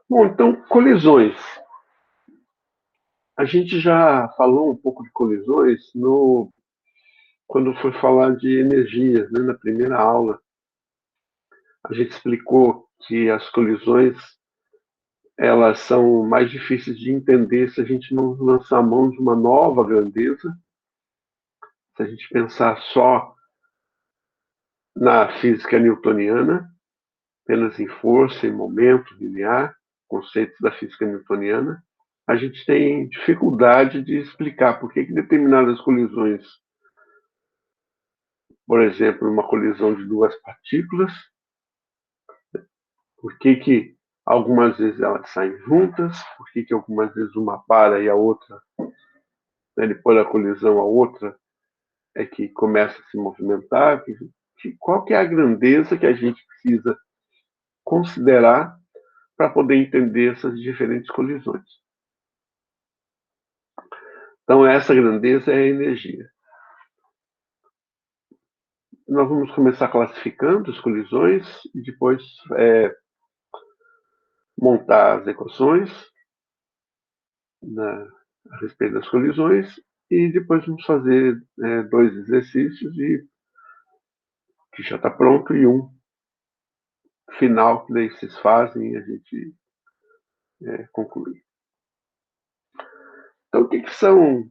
Bom, então, colisões. A gente já falou um pouco de colisões quando foi falar de energias, né, na primeira aula. A gente explicou que as colisões elas são mais difíceis de entender se a gente não lançar a mão de uma nova grandeza, se a gente pensar só na física newtoniana, apenas em força, em momento linear, conceitos da física newtoniana. A gente tem dificuldade de explicar por que determinadas colisões, por exemplo, uma colisão de duas partículas, por que algumas vezes elas saem juntas, por que algumas vezes uma para e a outra, né, depois da colisão, a outra é que começa a se movimentar. Qual que é a grandeza que a gente precisa considerar para poder entender essas diferentes colisões? Então, essa grandeza é a energia. Nós vamos começar classificando as colisões e depois montar as equações a respeito das colisões e depois vamos fazer dois exercícios que já está pronto e um final que daí vocês fazem e a gente conclui. Então, o que são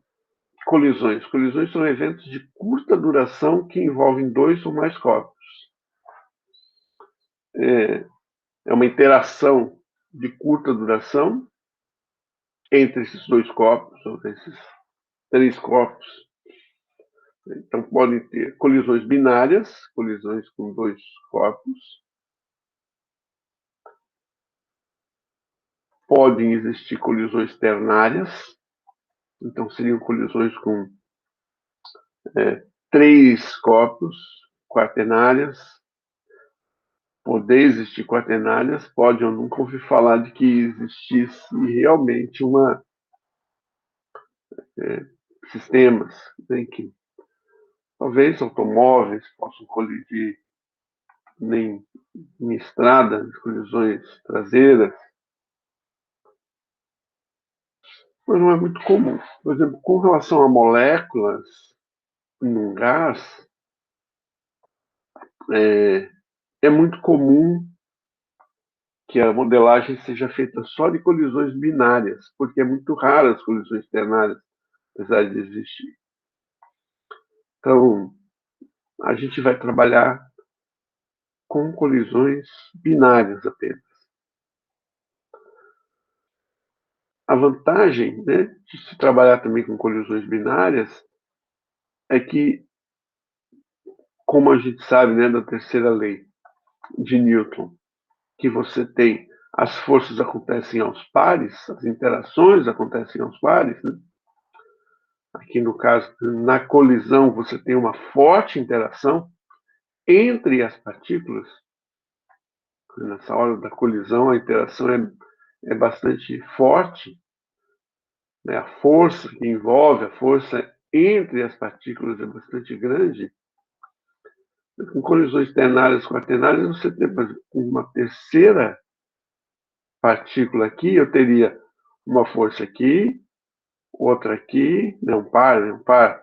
colisões? Colisões são eventos de curta duração que envolvem dois ou mais corpos. É uma interação de curta duração entre esses dois corpos, ou esses três corpos. Então, podem ter colisões binárias, colisões com dois corpos. Podem existir colisões ternárias, então seriam colisões com três corpos quaternárias. Poder existir quaternárias, pode eu nunca ouvi falar de que existisse realmente sistemas em que talvez automóveis possam colidir em estradas, colisões traseiras, mas não é muito comum. Por exemplo, com relação a moléculas em um gás, é, é muito comum que a modelagem seja feita só de colisões binárias, porque é muito raro as colisões ternárias, apesar de existir. Então, a gente vai trabalhar com colisões binárias apenas. A vantagem, né, de se trabalhar também com colisões binárias é que, como a gente sabe, né, da terceira lei de Newton, que você tem as forças acontecem aos pares, as interações acontecem aos pares, né? Aqui no caso, na colisão, você tem uma forte interação entre as partículas. Nessa hora da colisão, a interação é bastante forte, né? A força que envolve, a força entre as partículas é bastante grande. Com colisões ternárias e quaternárias, você tem, por exemplo, uma terceira partícula aqui, eu teria uma força aqui, outra aqui, um par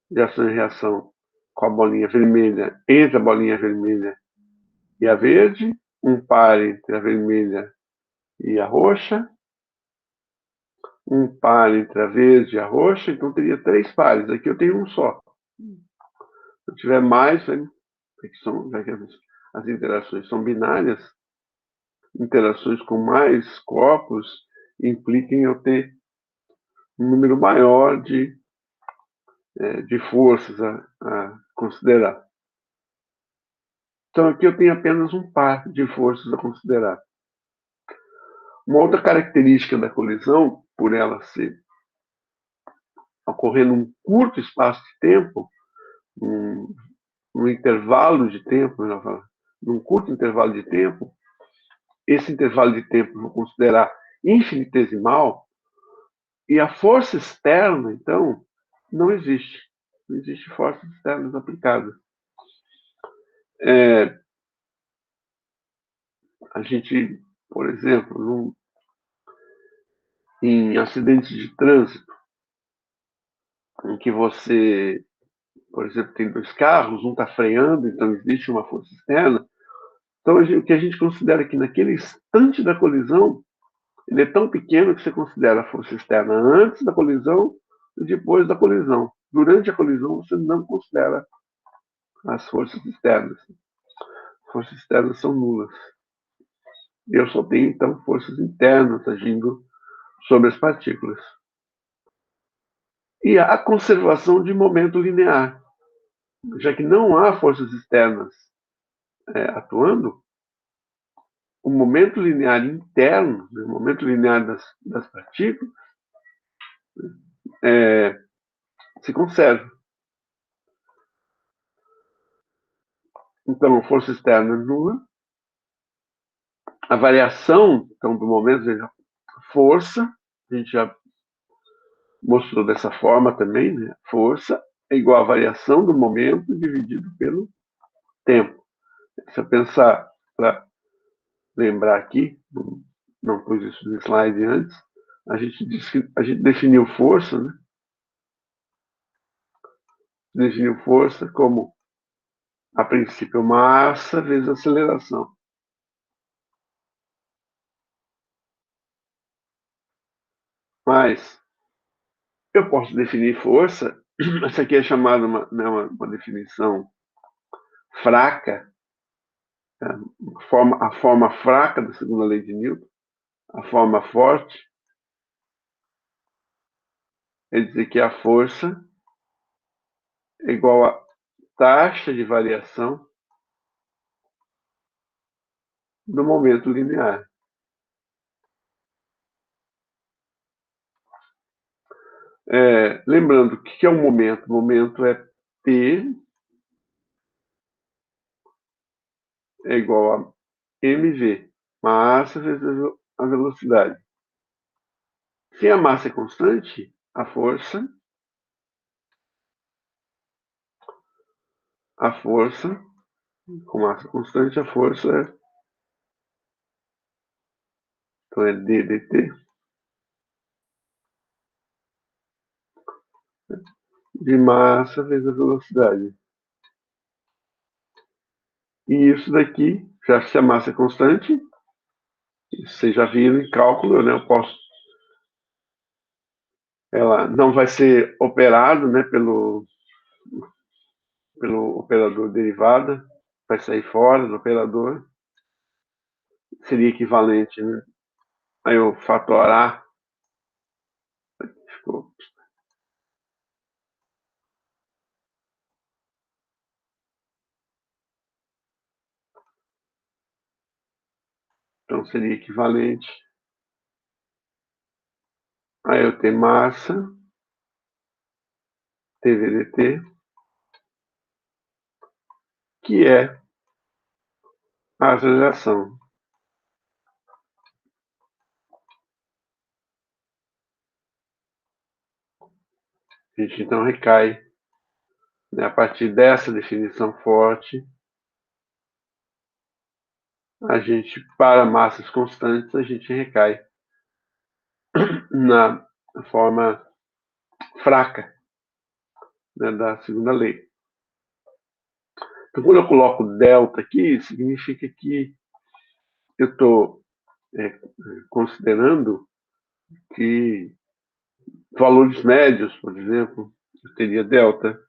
de ação e reação com a bolinha vermelha, entre a bolinha vermelha e a verde, um par entre a vermelha e a roxa, um par entre a verde e a roxa, então teria três pares. Aqui eu tenho um só. Se eu tiver mais, já que as interações são binárias, interações com mais corpos impliquem eu ter um número maior de forças a considerar. Então aqui eu tenho apenas um par de forças a considerar. Uma outra característica da colisão, por ela ocorrer num curto espaço de tempo, num intervalo de tempo, num curto intervalo de tempo, esse intervalo de tempo eu vou considerar infinitesimal, e a força externa, então, não existe. Não existe forças externas aplicadas. A gente por exemplo, em acidentes de trânsito, em que você, por exemplo, tem dois carros, um está freando, então existe uma força externa. Então, o que a gente considera que naquele instante da colisão, ele é tão pequeno que você considera a força externa antes da colisão e depois da colisão. Durante a colisão, você não considera as forças externas. As forças externas são nulas. Eu só tenho, então, forças internas agindo sobre as partículas. E a conservação de momento linear. Já que não há forças externas atuando, o momento linear interno, né, o momento linear das partículas, se conserva. Então, força externa nula. A variação, então, do momento, veja, força, a gente já mostrou dessa forma também, né? Força é igual a variação do momento dividido pelo tempo. Se eu pensar, para lembrar aqui, não pus isso no slide antes, a gente definiu força, né? Definiu força como, a princípio, massa vezes aceleração. Mas eu posso definir força, essa aqui é chamada uma definição fraca, a forma fraca da segunda lei de Newton. A forma forte é dizer que a força é igual a taxa de variação do momento linear. Lembrando, o que é um momento? O momento é P é igual a mv, massa vezes a velocidade. Se a massa é constante, a força com massa constante, a força então é d dt de massa vezes a velocidade. E isso daqui, já se a massa é constante, vocês já viram em cálculo, né? Ela não vai ser operado, né, pelo operador derivada, vai sair fora do operador. Seria equivalente, né? Aí o fator A ficou. Então seria equivalente a eu ter massa, TVDT, que é a aceleração. A gente então recai, né, a partir dessa definição forte, a gente, para massas constantes, a gente recai na forma fraca, né, da segunda lei. Então, quando eu coloco delta aqui, significa que eu estou considerando que valores médios, por exemplo, eu teria delta.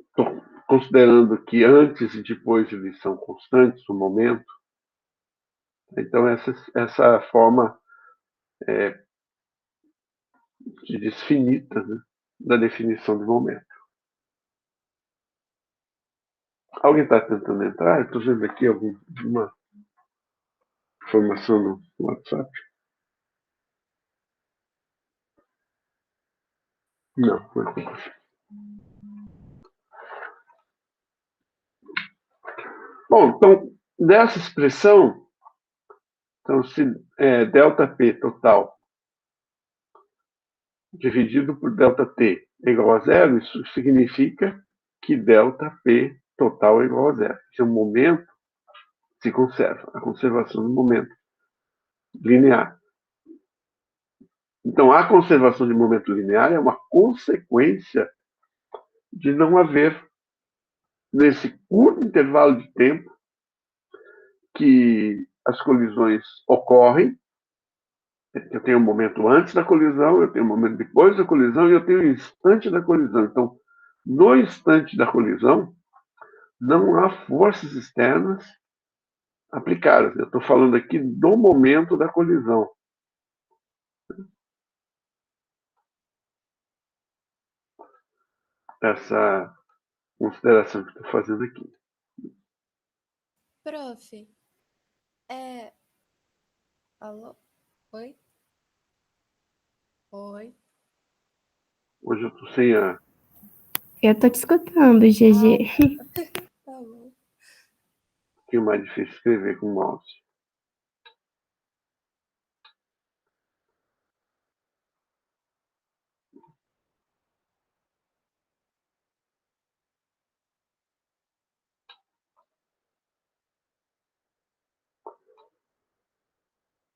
Estou considerando que antes e depois eles são constantes, o momento. Então, essa forma se diz finita, né, da definição de momento. Alguém está tentando entrar? Estou vendo aqui alguma informação no WhatsApp. Não, não é. Bom, então, dessa expressão, então, se delta P total dividido por delta T é igual a zero, isso significa que delta P total é igual a zero. Se o momento se conserva, a conservação do momento linear. Então, a conservação de momento linear é uma consequência de não haver, nesse curto intervalo de tempo que as colisões ocorrem, eu tenho um momento antes da colisão, eu tenho um momento depois da colisão e eu tenho um instante da colisão. Então, no instante da colisão, não há forças externas aplicadas. Eu estou falando aqui do momento da colisão. Essa consideração que estou fazendo aqui. Prof, é... Alô? Oi? Oi? Hoje eu estou sem a... Eu tô te escutando, GG. Tá bom. que é mais difícil escrever com o mouse.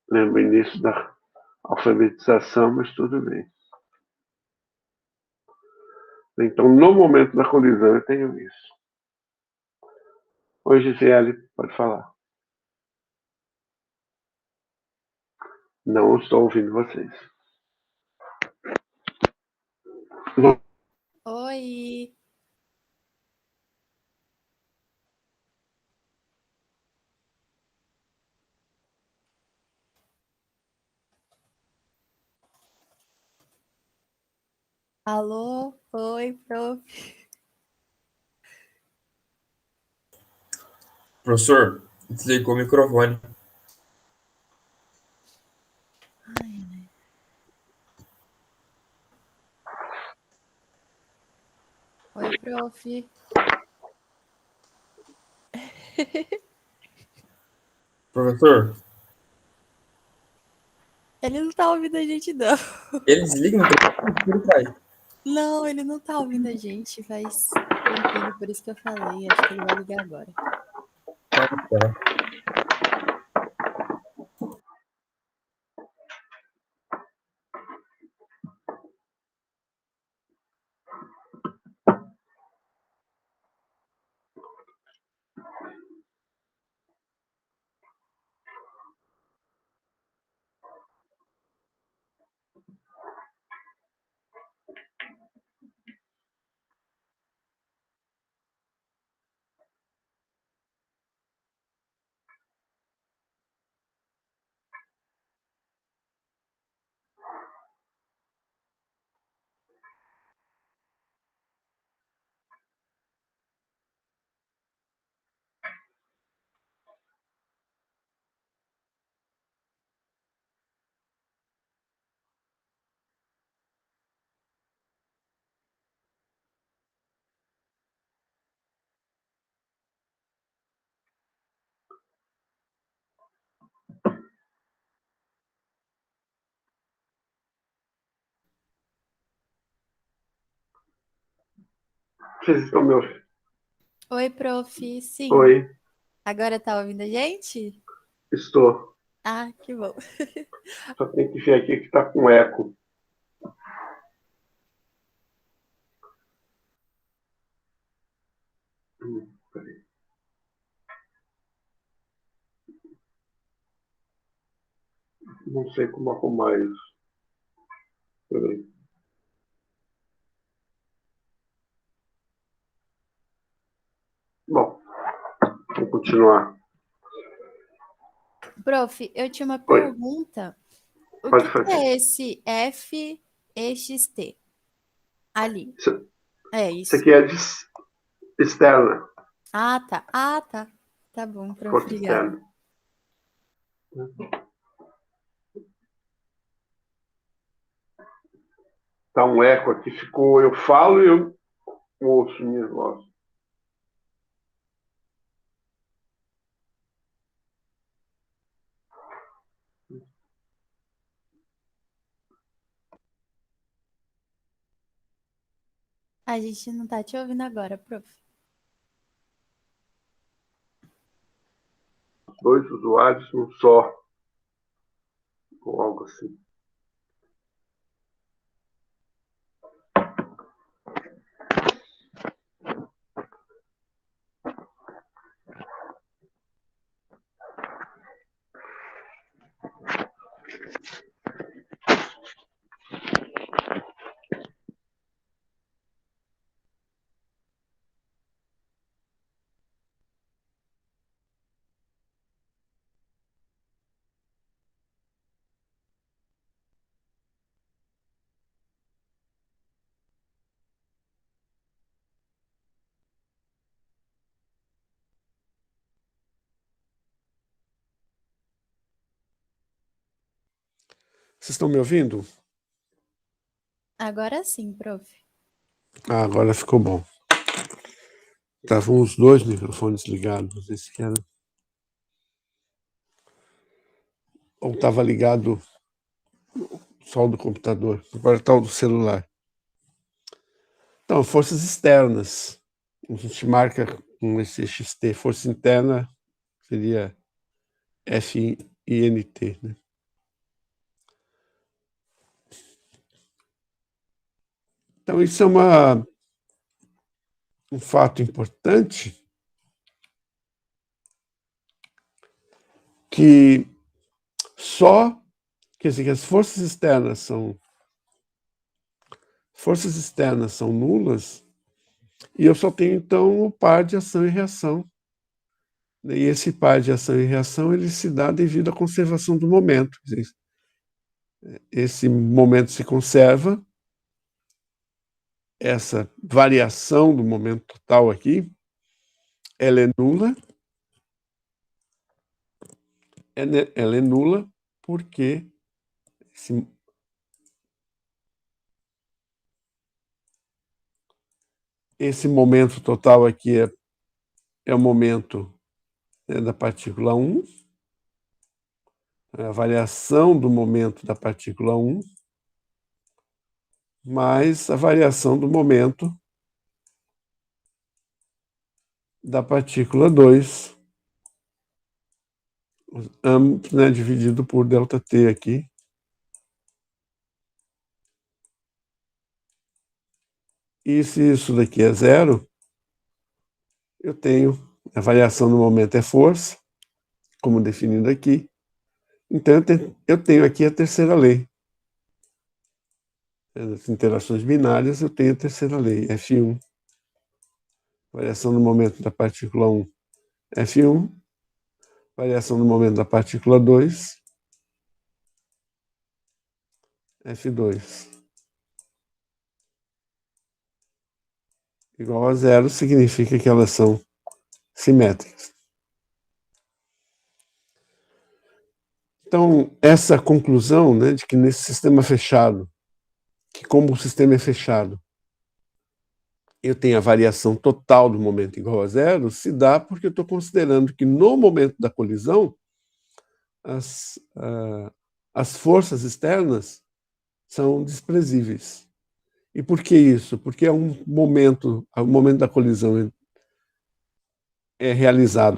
Lembro o início da alfabetização, mas tudo bem. Então, no momento da colisão, eu tenho isso. Oi, Gisele, pode falar. Não estou ouvindo vocês. Oi! Alô? Oi, prof. Professor, desligou o microfone. Oi, prof. Professor, Ele não tá ouvindo a gente, não. ele desliga o microfone, pai. Não, ele não tá ouvindo a gente faz tempinho, por isso que eu falei. Acho que ele vai ligar agora. Ah, tá. Vocês estão me ouvindo? Oi, prof. Sim. Oi, Agora tá ouvindo a gente? estou. Ah, que bom. Só tem que ver aqui que está com eco. Peraí. Não sei como arrumar isso. Peraí. Bom, vou continuar. Prof, eu tinha uma Oi, pergunta. O pode que fazer. é esse FEXT ali? Isso, É isso isso. aqui é de externa, Ah, tá. Ah, tá. Tá bom, prof. força Obrigada. externa. Tá um eco aqui, ficou. Eu falo e eu ouço minha voz. A gente não tá te ouvindo agora, prof. dois usuários num só, ou algo assim. Vocês estão me ouvindo? Agora sim, prof. Ah, agora ficou bom. Estavam os dois microfones ligados, não sei se era. Ou estava ligado só o do computador, agora está o do celular. Então, forças externas. A gente marca com esse XT. Força interna seria FINT, né? Então, isso é um fato importante que quer dizer, que as forças externas são nulas e eu só tenho, então, o par de ação e reação. E esse par de ação e reação ele se dá devido à conservação do momento. Esse momento se conserva, essa variação do momento total aqui, ela é nula. Ela é nula porque esse momento total aqui é o momento, né, da partícula 1, a variação do momento da partícula 1, mais a variação do momento da partícula 2, ambos, né, dividido por ΔT aqui. E se isso daqui é zero, eu tenho a variação do momento é força, como definido aqui. Então, eu tenho aqui a terceira lei. Nas interações binárias, eu tenho a terceira lei, F1. Variação do momento da partícula 1, F1. Variação do momento da partícula 2, F2. Igual a zero significa que elas são simétricas. Então, essa conclusão, né, de que nesse sistema fechado, que como o sistema é fechado, eu tenho a variação total do momento igual a zero, se dá porque eu estou considerando que no momento da colisão, as forças externas são desprezíveis. E por que isso? Porque o momento da colisão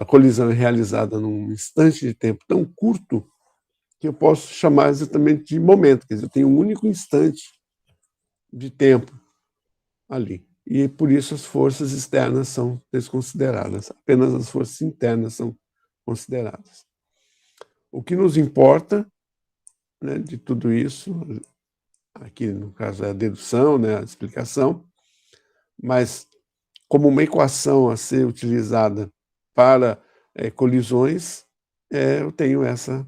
a colisão é realizada num instante de tempo tão curto que eu posso chamar exatamente de momento, quer dizer, eu tenho um único instante de tempo ali. E por isso as forças externas são desconsideradas, apenas as forças internas são consideradas. O que nos importa, né, de tudo isso, aqui no caso é a dedução, né, a explicação, mas como uma equação a ser utilizada para colisões, eu tenho essa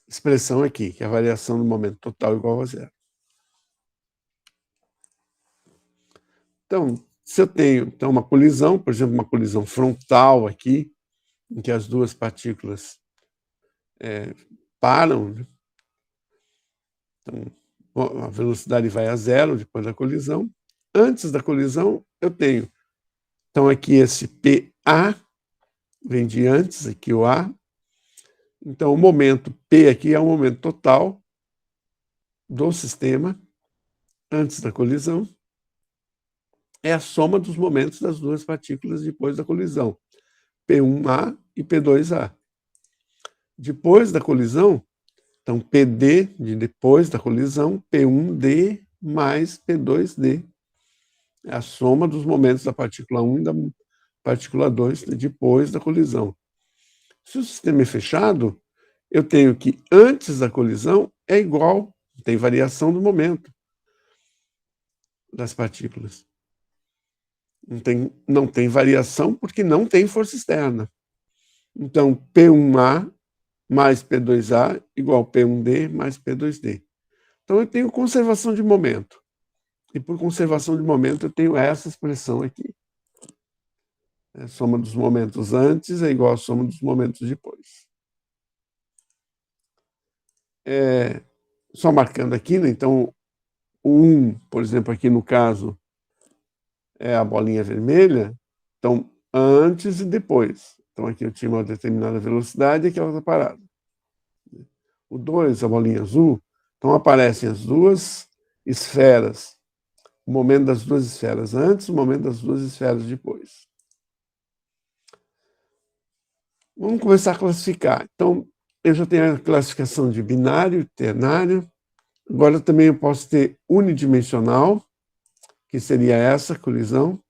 expressão aqui, que é a variação do momento total igual a zero. Então, se eu tenho uma colisão, por exemplo, uma colisão frontal aqui, em que as duas partículas param, né? Então, a velocidade vai a zero depois da colisão. Antes da colisão, eu tenho, então, aqui esse PA, vem de antes, aqui o A. Então, o momento P aqui é o momento total do sistema antes da colisão. É a soma dos momentos das duas partículas depois da colisão, P1A e P2A. depois da colisão, então PD de depois da colisão, P1D mais P2D. É a soma dos momentos da partícula 1 e da partícula 2 depois da colisão. Se o sistema é fechado, eu tenho que antes da colisão é igual, tem variação do momento das partículas. Não tem variação porque não tem força externa. Então, P1A mais P2A igual P1D mais P2D. Então, eu tenho conservação de momento. E por conservação de momento, eu tenho essa expressão aqui. A soma dos momentos antes é igual à soma dos momentos depois. Só marcando aqui, né? Então, o 1, por exemplo, aqui no caso, é a bolinha vermelha. Então, antes e depois. Então, aqui eu tinha uma determinada velocidade e aqui ela está parada. O 2, a bolinha azul. Então, aparecem as duas esferas. O momento das duas esferas antes, o momento das duas esferas depois. Vamos começar a classificar. Então, eu já tenho a classificação de binário e ternário. Agora também eu posso ter unidimensional, que seria essa colisão.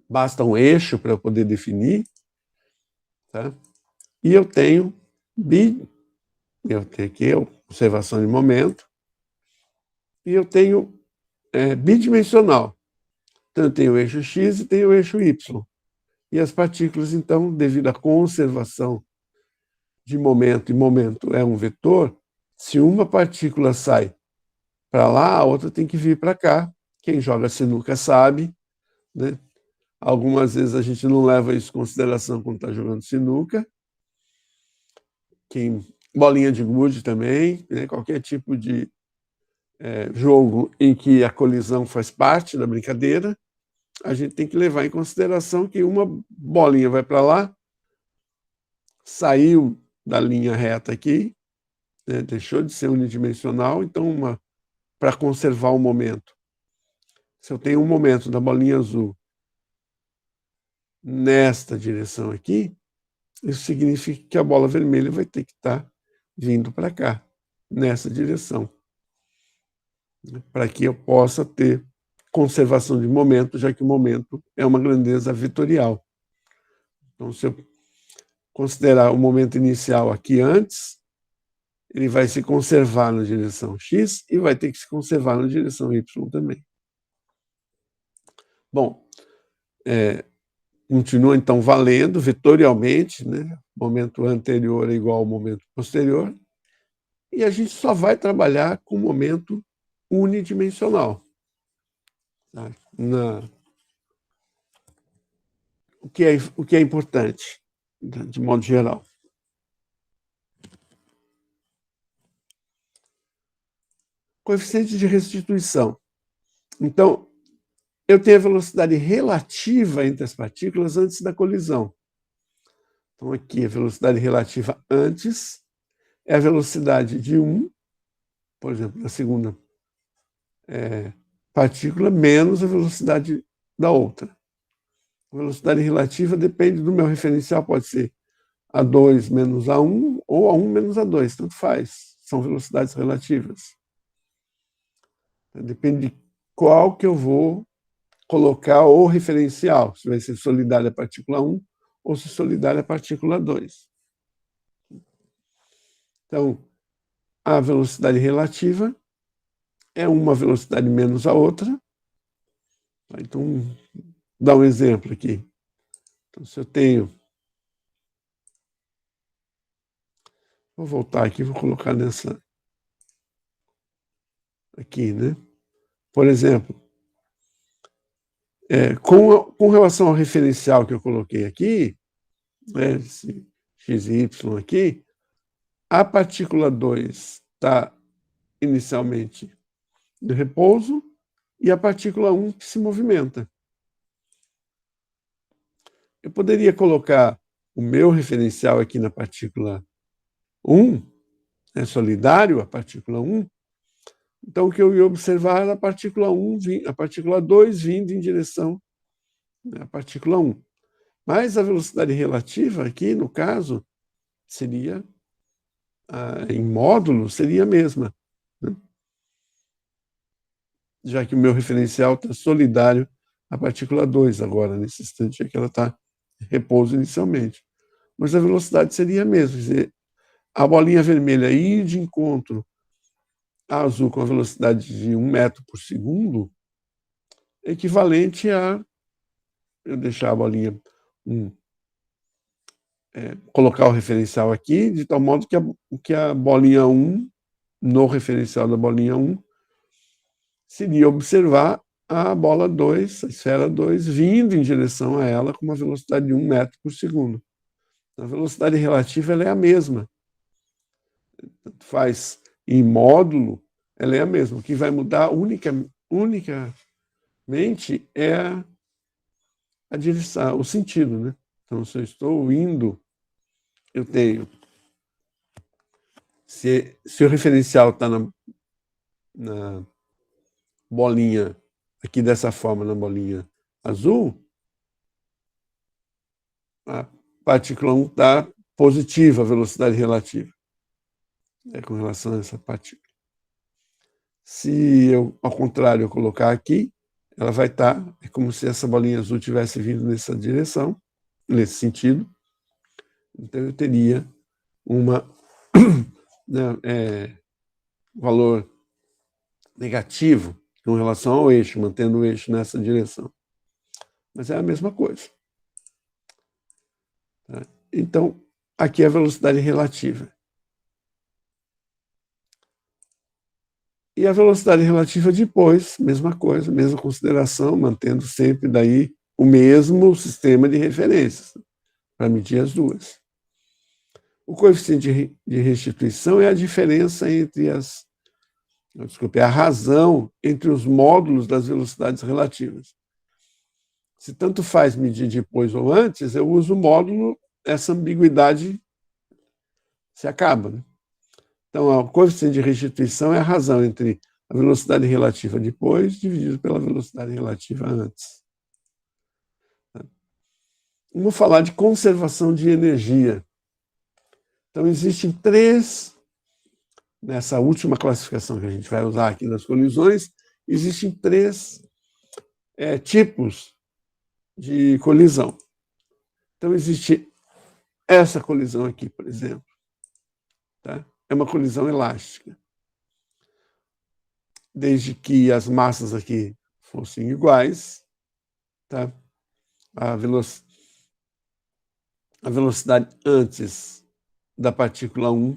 Basta um eixo para eu poder definir. Tá? E eu tenho aqui a observação de momento. E eu tenho bidimensional. Então, eu tenho o eixo X e tenho o eixo Y. E as partículas, então, devido à conservação de momento, e momento é um vetor, se uma partícula sai para lá, a outra tem que vir para cá. Quem joga sinuca sabe, né? Algumas vezes a gente não leva isso em consideração quando está jogando sinuca. Bolinha de gude também, né? Qualquer tipo de jogo em que a colisão faz parte da brincadeira, a gente tem que levar em consideração que uma bolinha vai para lá, saiu da linha reta aqui, né, deixou de ser unidimensional, então para conservar o momento. Se eu tenho um momento da bolinha azul nesta direção aqui, isso significa que a bola vermelha vai ter que estar vindo para cá, nessa direção, para que eu possa ter conservação de momento, já que o momento é uma grandeza vetorial. Então, se eu considerar o momento inicial aqui antes, ele vai se conservar na direção X e vai ter que se conservar na direção Y também. Bom, continua então valendo vetorialmente, né? Momento anterior é igual ao momento posterior, e a gente só vai trabalhar com momento unidimensional. Tá? O que é importante, de modo geral. Coeficiente de restituição. Então, eu tenho a velocidade relativa entre as partículas antes da colisão. Então, aqui a velocidade relativa antes é a velocidade de por exemplo, da segunda partícula, menos a velocidade da outra. A velocidade relativa depende do meu referencial, pode ser A2 menos A1 ou A1 menos A2, tanto faz. São velocidades relativas. Depende de qual que eu vou colocar o referencial, se vai ser solidária a partícula 1 ou se solidária a partícula 2. Então, a velocidade relativa é uma velocidade menos a outra. Então, dá um exemplo aqui. Então, se eu tenho... Vou voltar aqui, vou colocar nessa... Aqui, né? Por exemplo, com relação ao referencial que eu coloquei aqui, né, esse XY aqui, a partícula 2 está inicialmente no repouso e a partícula 1 que se movimenta. Eu poderia colocar o meu referencial aqui na partícula 1, solidário à partícula 1, então o que eu ia observar era a partícula 2 vindo em direção à partícula 1. Mas a velocidade relativa aqui, no caso, seria, em módulo, seria a mesma, né? Já que o meu referencial está solidário à partícula 2 agora, nesse instante que ela está em repouso inicialmente. Mas a velocidade seria a mesma, quer dizer, a bolinha vermelha ir de encontro à azul com a velocidade de 1 metro por segundo é equivalente a eu deixar a bolinha colocar o referencial aqui, de tal modo que a bolinha 1, no referencial da bolinha 1, seria observar a bola 2, a esfera 2, vindo em direção a ela com uma velocidade de 1 metro por segundo. A velocidade relativa ela é a mesma. Tanto faz em módulo, ela é a mesma. O que vai mudar unicamente é a direção, o sentido, né? Então, se eu estou indo, eu tenho... Se o referencial está na bolinha, aqui dessa forma, na bolinha azul, a partícula 1 está positiva, a velocidade relativa, com relação a essa partícula. Se eu, ao contrário, eu colocar aqui, ela vai estar, é como se essa bolinha azul tivesse vindo nessa direção, nesse sentido. Então, eu teria valor negativo com relação ao eixo, mantendo o eixo nessa direção. Mas é a mesma coisa. Tá? Então, aqui é a velocidade relativa. E a velocidade relativa depois, mesma coisa, mesma consideração, mantendo sempre daí o mesmo sistema de referências para medir as duas. O coeficiente de restituição é a diferença entre a razão entre os módulos das velocidades relativas. Se tanto faz medir depois ou antes, eu uso o módulo, essa ambiguidade se acaba, né? Então, o coeficiente de restituição é a razão entre a velocidade relativa depois dividido pela velocidade relativa antes. Vamos falar de conservação de energia. Então, existem nessa última classificação que a gente vai usar aqui das colisões, existem 3 tipos de colisão. Então, existe essa colisão aqui, por exemplo. Tá? É uma colisão elástica. Desde que as massas aqui fossem iguais, tá? A velocidade antes da partícula 1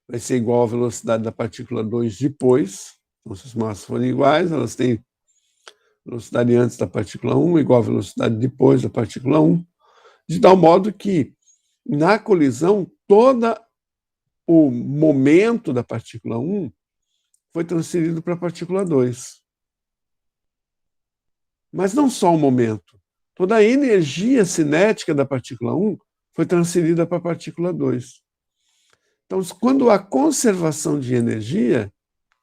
vai ser igual à velocidade da partícula 2 depois. Então, se as massas forem iguais, elas têm velocidade antes da partícula 1 igual à velocidade depois da partícula 1, de tal modo que, na colisão, todo o momento da partícula 1 foi transferido para a partícula 2. Mas não só o momento. Toda a energia cinética da partícula 1 foi transferida para a partícula 2. Então, quando há conservação de energia,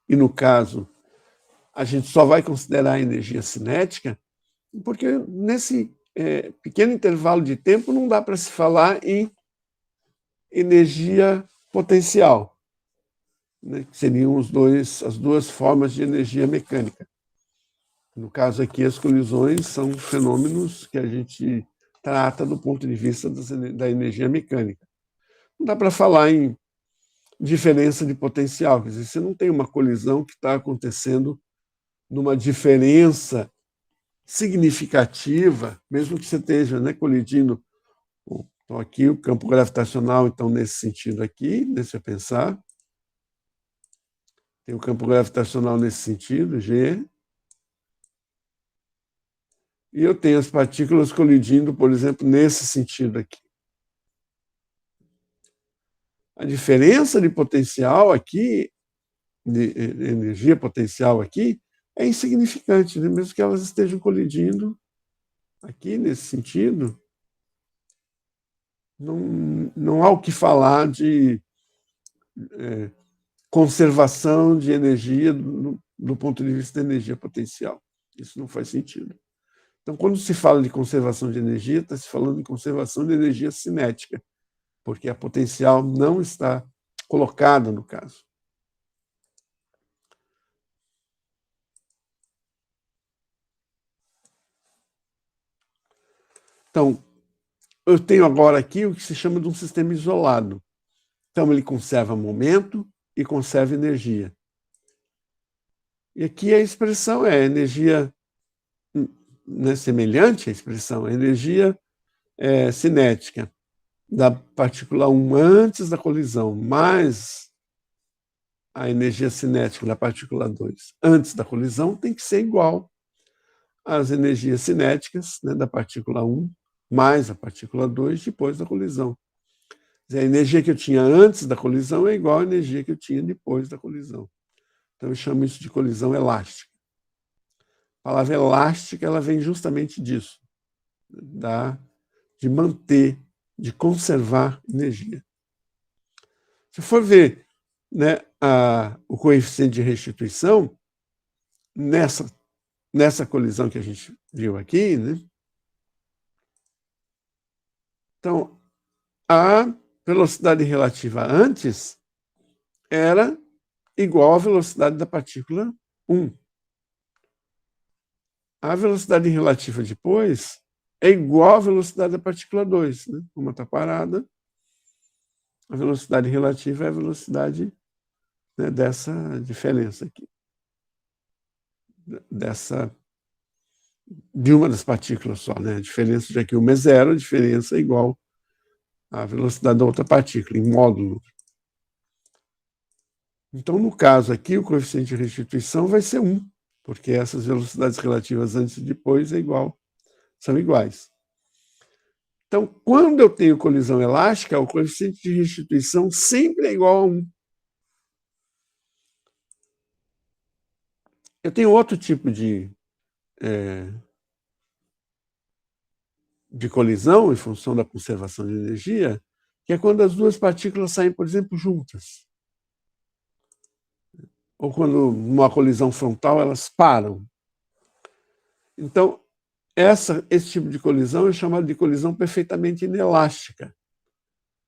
e no caso, a gente só vai considerar a energia cinética, porque nesse pequeno intervalo de tempo não dá para se falar em energia potencial, né, que seriam as duas formas de energia mecânica. No caso aqui, as colisões são fenômenos que a gente trata do ponto de vista da energia mecânica. Não dá para falar em diferença de potencial, quer dizer, você não tem uma colisão que está acontecendo numa diferença significativa, mesmo que você esteja, né, colidindo. Então, aqui o campo gravitacional, então, nesse sentido aqui, deixa eu pensar. Tem o campo gravitacional nesse sentido, G. E eu tenho as partículas colidindo, por exemplo, nesse sentido aqui. A diferença de potencial aqui, de energia potencial aqui, é insignificante, né? Mesmo que elas estejam colidindo aqui nesse sentido, não há o que falar de conservação de energia do ponto de vista da energia potencial. Isso não faz sentido. Então, quando se fala de conservação de energia, está se falando de conservação de energia cinética, porque a potencial não está colocada no caso. Então, eu tenho agora aqui o que se chama de um sistema isolado. Então, ele conserva momento e conserva energia. E aqui a expressão é energia, né, semelhante à expressão, energia cinética da partícula 1 antes da colisão, mais a energia cinética da partícula 2 antes da colisão tem que ser igual às energias cinéticas, né, da partícula 1 mais a partícula 2 depois da colisão. A energia que eu tinha antes da colisão é igual à energia que eu tinha depois da colisão. Então, eu chamo isso de colisão elástica. A palavra elástica, ela vem justamente disso, de manter, de conservar energia. Se for ver, né, o coeficiente de restituição, nessa colisão que a gente viu aqui, né, então, a velocidade relativa antes era igual à velocidade da partícula 1. A velocidade relativa depois é igual à velocidade da partícula 2. Né? Uma está parada, a velocidade relativa é a velocidade, né, dessa diferença aqui. De uma das partículas só. Né? A diferença, já que uma é zero, a diferença é igual à velocidade da outra partícula, em módulo. Então, no caso aqui, o coeficiente de restituição vai ser 1, porque essas velocidades relativas antes e depois são iguais. Então, quando eu tenho colisão elástica, o coeficiente de restituição sempre é igual a 1. Eu tenho outro tipo de colisão, em função da conservação de energia, que é quando as duas partículas saem, por exemplo, juntas. Ou quando, numa colisão frontal, elas param. Então, esse tipo de colisão é chamado de colisão perfeitamente inelástica.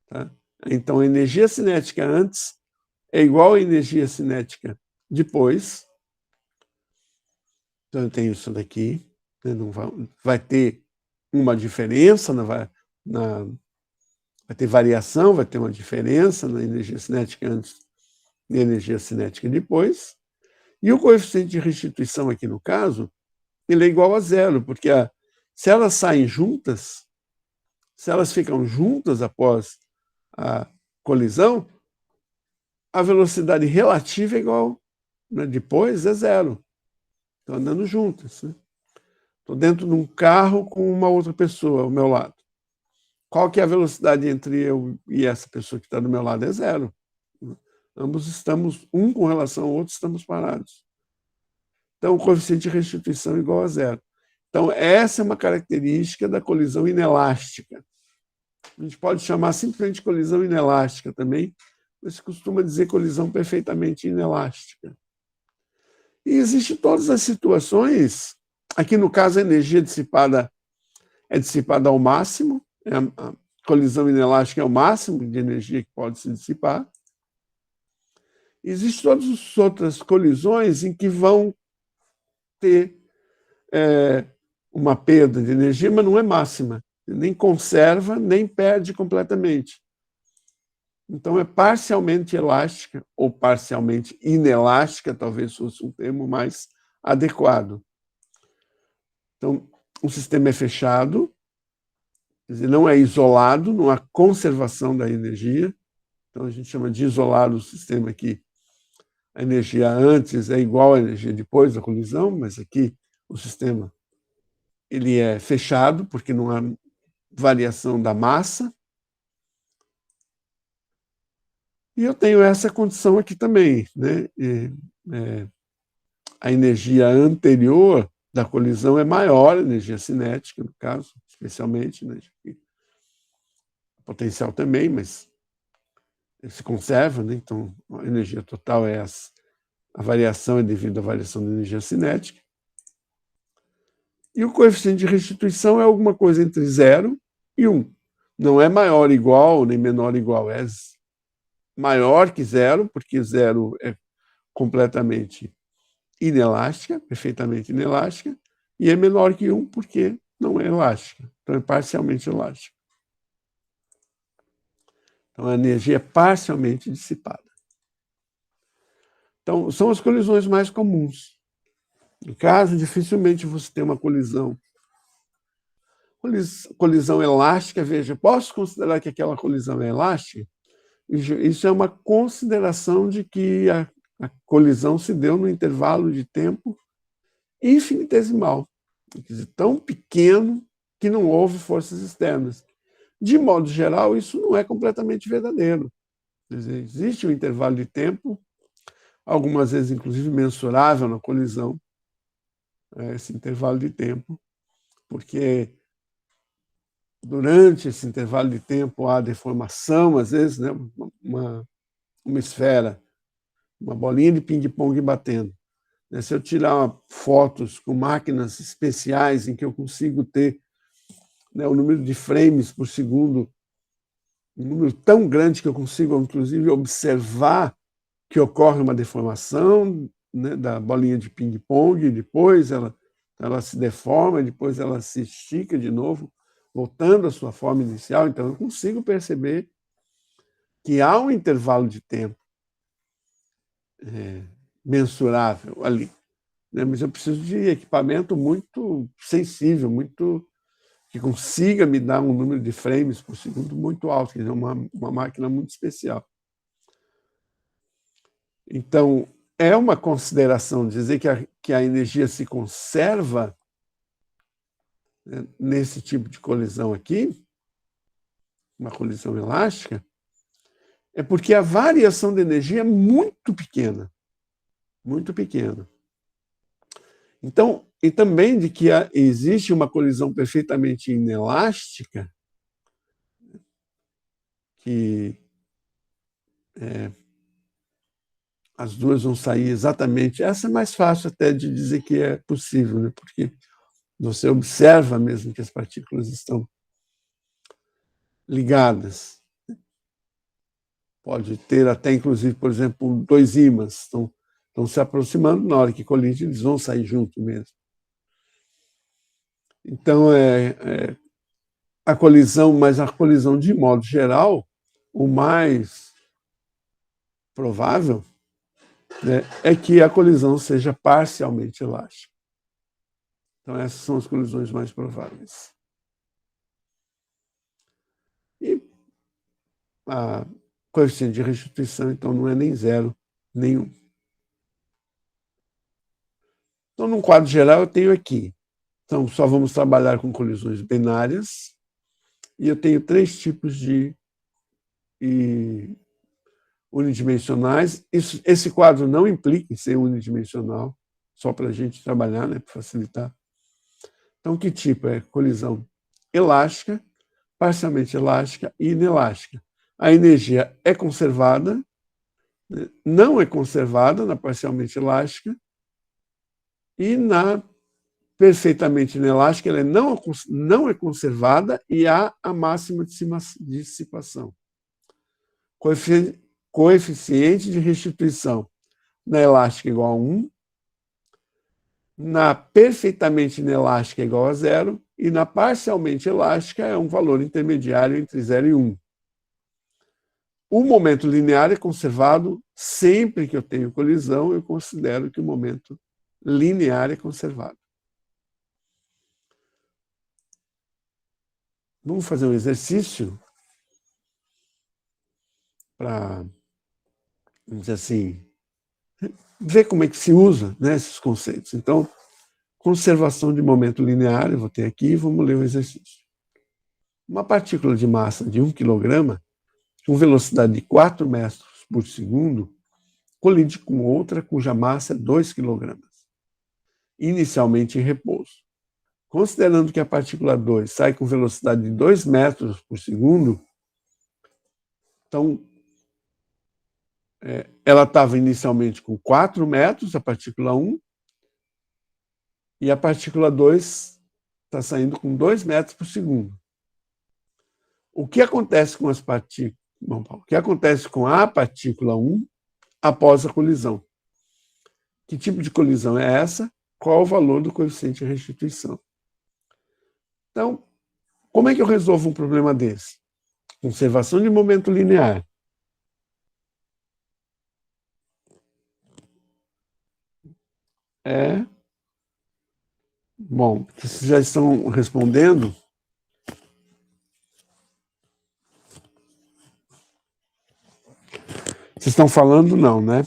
Tá? Então, a energia cinética antes é igual à energia cinética depois. Então, eu tenho isso daqui. Né? Não vai ter uma diferença, vai ter variação, vai ter uma diferença na energia cinética antes e energia cinética depois. E o coeficiente de restituição aqui no caso, ele é igual a zero, porque se elas saem juntas, se elas ficam juntas após a colisão, a velocidade relativa é igual, né, depois é zero. Estão andando juntas. Né? Estou dentro de um carro com uma outra pessoa ao meu lado. Qual que é a velocidade entre eu e essa pessoa que está do meu lado? É zero. Ambos estamos, um com relação ao outro, estamos parados. Então, o coeficiente de restituição é igual a zero. Então, essa é uma característica da colisão inelástica. A gente pode chamar simplesmente de colisão inelástica também, mas se costuma dizer colisão perfeitamente inelástica. E existem todas as situações. Aqui, no caso, a energia dissipada é dissipada ao máximo. A colisão inelástica é o máximo de energia que pode se dissipar. Existem todas as outras colisões em que vão ter uma perda de energia, mas não é máxima. Nem conserva, nem perde completamente. Então, é parcialmente elástica, ou parcialmente inelástica, talvez fosse um termo mais adequado. Então, o sistema é fechado, quer dizer, não é isolado, não há conservação da energia. Então, a gente chama de isolado o sistema aqui. A energia antes é igual à energia depois da colisão, mas aqui o sistema ele é fechado, porque não há variação da massa. E eu tenho essa condição aqui também. Né? A energia anterior da colisão é maior, a energia cinética, no caso, especialmente. Né? O potencial também, mas ele se conserva, né? Então a energia total é a variação é devido à variação da energia cinética. E o coeficiente de restituição é alguma coisa entre 0 e 1. Não é maior ou igual, nem menor ou igual, é maior que 0, porque 0 é completamente inelástica, perfeitamente inelástica, e é menor que 1 porque não é elástica, então é parcialmente elástica. Então a energia é parcialmente dissipada. Então são as colisões mais comuns. No caso, dificilmente você tem uma colisão elástica. Veja, posso considerar que aquela colisão é elástica? Isso é uma consideração de que a colisão se deu no intervalo de tempo infinitesimal, quer dizer, tão pequeno que não houve forças externas. De modo geral, isso não é completamente verdadeiro. Quer dizer, existe um intervalo de tempo, algumas vezes, inclusive, mensurável na colisão, esse intervalo de tempo, porque durante esse intervalo de tempo há deformação, às vezes, né, uma esfera, uma bolinha de ping-pong batendo. Se eu tirar fotos com máquinas especiais em que eu consigo ter, né, o número de frames por segundo, um número tão grande que eu consigo, inclusive, observar que ocorre uma deformação, né, da bolinha de ping-pong, depois ela se deforma, depois ela se estica de novo, voltando à sua forma inicial. Então, eu consigo perceber que há um intervalo de tempo mensurável ali. Mas eu preciso de equipamento muito sensível, muito que consiga me dar um número de frames por segundo muito alto, quer dizer, uma máquina muito especial. Então, é uma consideração dizer que a energia se conserva, né, nesse tipo de colisão aqui, uma colisão elástica, é porque a variação de energia é muito pequena. Muito pequena. Então, e também de que existe uma colisão perfeitamente inelástica, que as duas vão sair exatamente. Essa é mais fácil até de dizer que é possível, né? Porque você observa mesmo que as partículas estão ligadas. Pode ter até, inclusive, por exemplo, dois ímãs estão se aproximando, na hora que colidem, eles vão sair junto mesmo. Então, a colisão, mas a colisão, de modo geral, o mais provável, né, é que a colisão seja parcialmente elástica. Então, essas são as colisões mais prováveis. E a coeficiente de restituição, então, não é nem 0, nem 1. Então, num quadro geral, eu tenho aqui. Então, só vamos trabalhar com colisões binárias. E eu tenho 3 tipos de unidimensionais. Esse quadro não implica em ser unidimensional, só para a gente trabalhar, né, para facilitar. Então, que tipo? É colisão elástica, parcialmente elástica e inelástica. A energia é conservada, né, não é conservada na parcialmente elástica, e na perfeitamente inelástica ela não é conservada e há a máxima dissipação. Coeficiente de restituição na elástica igual a 1, na perfeitamente inelástica igual a 0, e na parcialmente elástica é um valor intermediário entre 0 e 1. O momento linear é conservado sempre que eu tenho colisão, eu considero que o momento linear é conservado. Vamos fazer um exercício para, vamos dizer assim, ver como é que se usa, né, esses conceitos. Então, conservação de momento linear, eu vou ter aqui, vamos ler o exercício. Uma partícula de massa de 1 kg, com velocidade de 4 metros por segundo, colide com outra cuja massa é 2 kg, inicialmente em repouso. Considerando que a partícula 2 sai com velocidade de 2 metros por segundo, então, ela estava inicialmente com 4 metros, a partícula 1, e a partícula 2 está saindo com 2 metros por segundo. O que acontece com as partículas? Bom, o que acontece com a partícula 1 após a colisão? Que tipo de colisão é essa? Qual o valor do coeficiente de restituição? Então, como é que eu resolvo um problema desse? Conservação de momento linear. Bom, vocês já estão respondendo. Vocês estão falando não, né?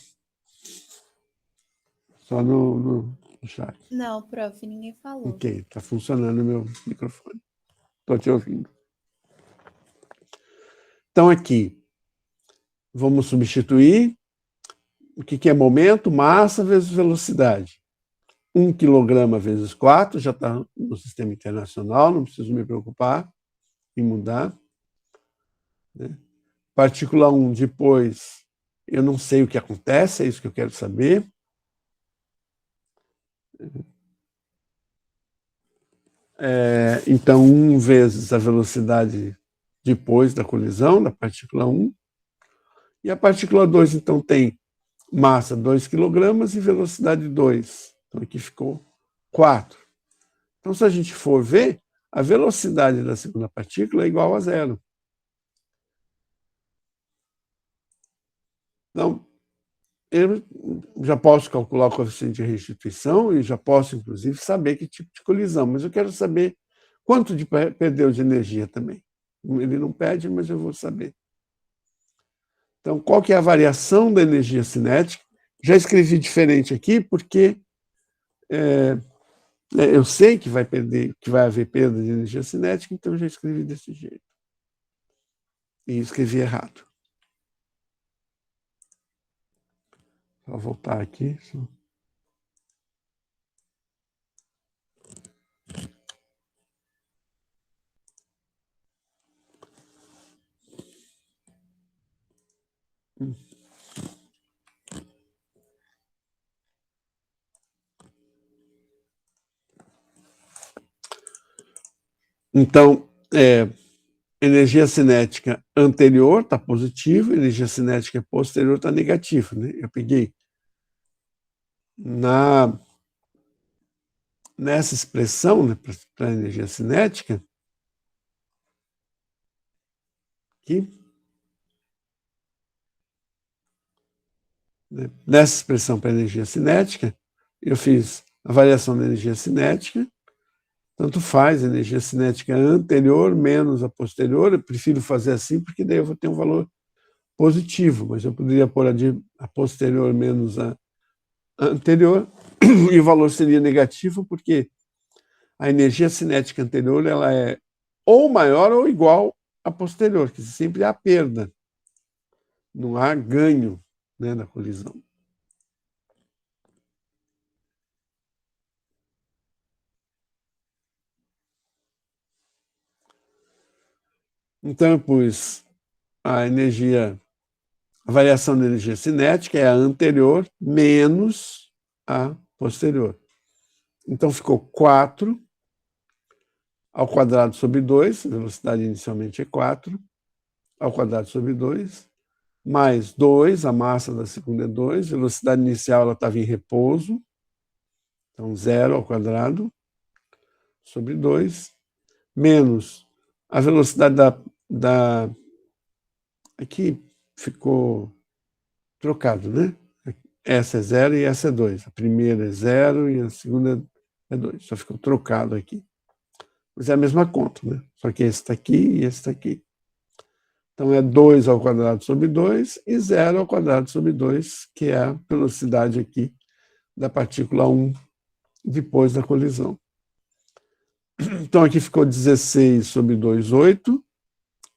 Só no chat. Não, prof, ninguém falou. Ok, está funcionando o meu microfone. Estou te ouvindo. Então, aqui, vamos substituir o que é momento, massa vezes velocidade. 1 quilograma vezes 4, já está no sistema internacional, não preciso me preocupar em mudar. Né? Partícula 1, depois, eu não sei o que acontece, é isso que eu quero saber. Então, 1 vezes a velocidade depois da colisão da partícula 1. E a partícula 2, então, tem massa 2 kg e velocidade 2. Então, aqui ficou 4. Então, se a gente for ver, a velocidade da segunda partícula é igual a 0. Então, eu já posso calcular o coeficiente de restituição e já posso, inclusive, saber que tipo de colisão, mas eu quero saber quanto perdeu de energia também. Ele não perde, mas eu vou saber. Então, qual que é a variação da energia cinética? Já escrevi diferente aqui, porque eu sei que vai haver perda de energia cinética, então eu já escrevi desse jeito. E escrevi errado. Vou voltar aqui. Então, energia cinética anterior está positiva, energia cinética posterior está negativa. Né? Eu peguei nessa expressão, né, para a energia cinética, aqui, né, nessa expressão para a energia cinética, eu fiz a variação da energia cinética, tanto faz, a energia cinética anterior menos a posterior, eu prefiro fazer assim, porque daí eu vou ter um valor positivo, mas eu poderia pôr a posterior menos a anterior, e o valor seria negativo, porque a energia cinética anterior ela é ou maior ou igual à posterior, que sempre há perda, não há ganho, né, na colisão. Então eu pus a variação da energia cinética é a anterior menos a posterior. Então ficou 4 ao quadrado sobre 2, a velocidade inicialmente é 4, ao quadrado sobre 2, mais 2, a massa da segunda é 2, velocidade inicial ela estava em repouso, então 0 ao quadrado sobre 2, menos a velocidade aqui ficou trocado, né? Essa é 0 e essa é 2. A primeira é 0 e a segunda é 2. Só ficou trocado aqui. Mas é a mesma conta, né? Só que esse está aqui e esse está aqui. Então é 2 ao quadrado sobre 2 e 0 ao quadrado sobre 2, que é a velocidade aqui da partícula 1 depois da colisão. Então aqui ficou 16 sobre 2, 8.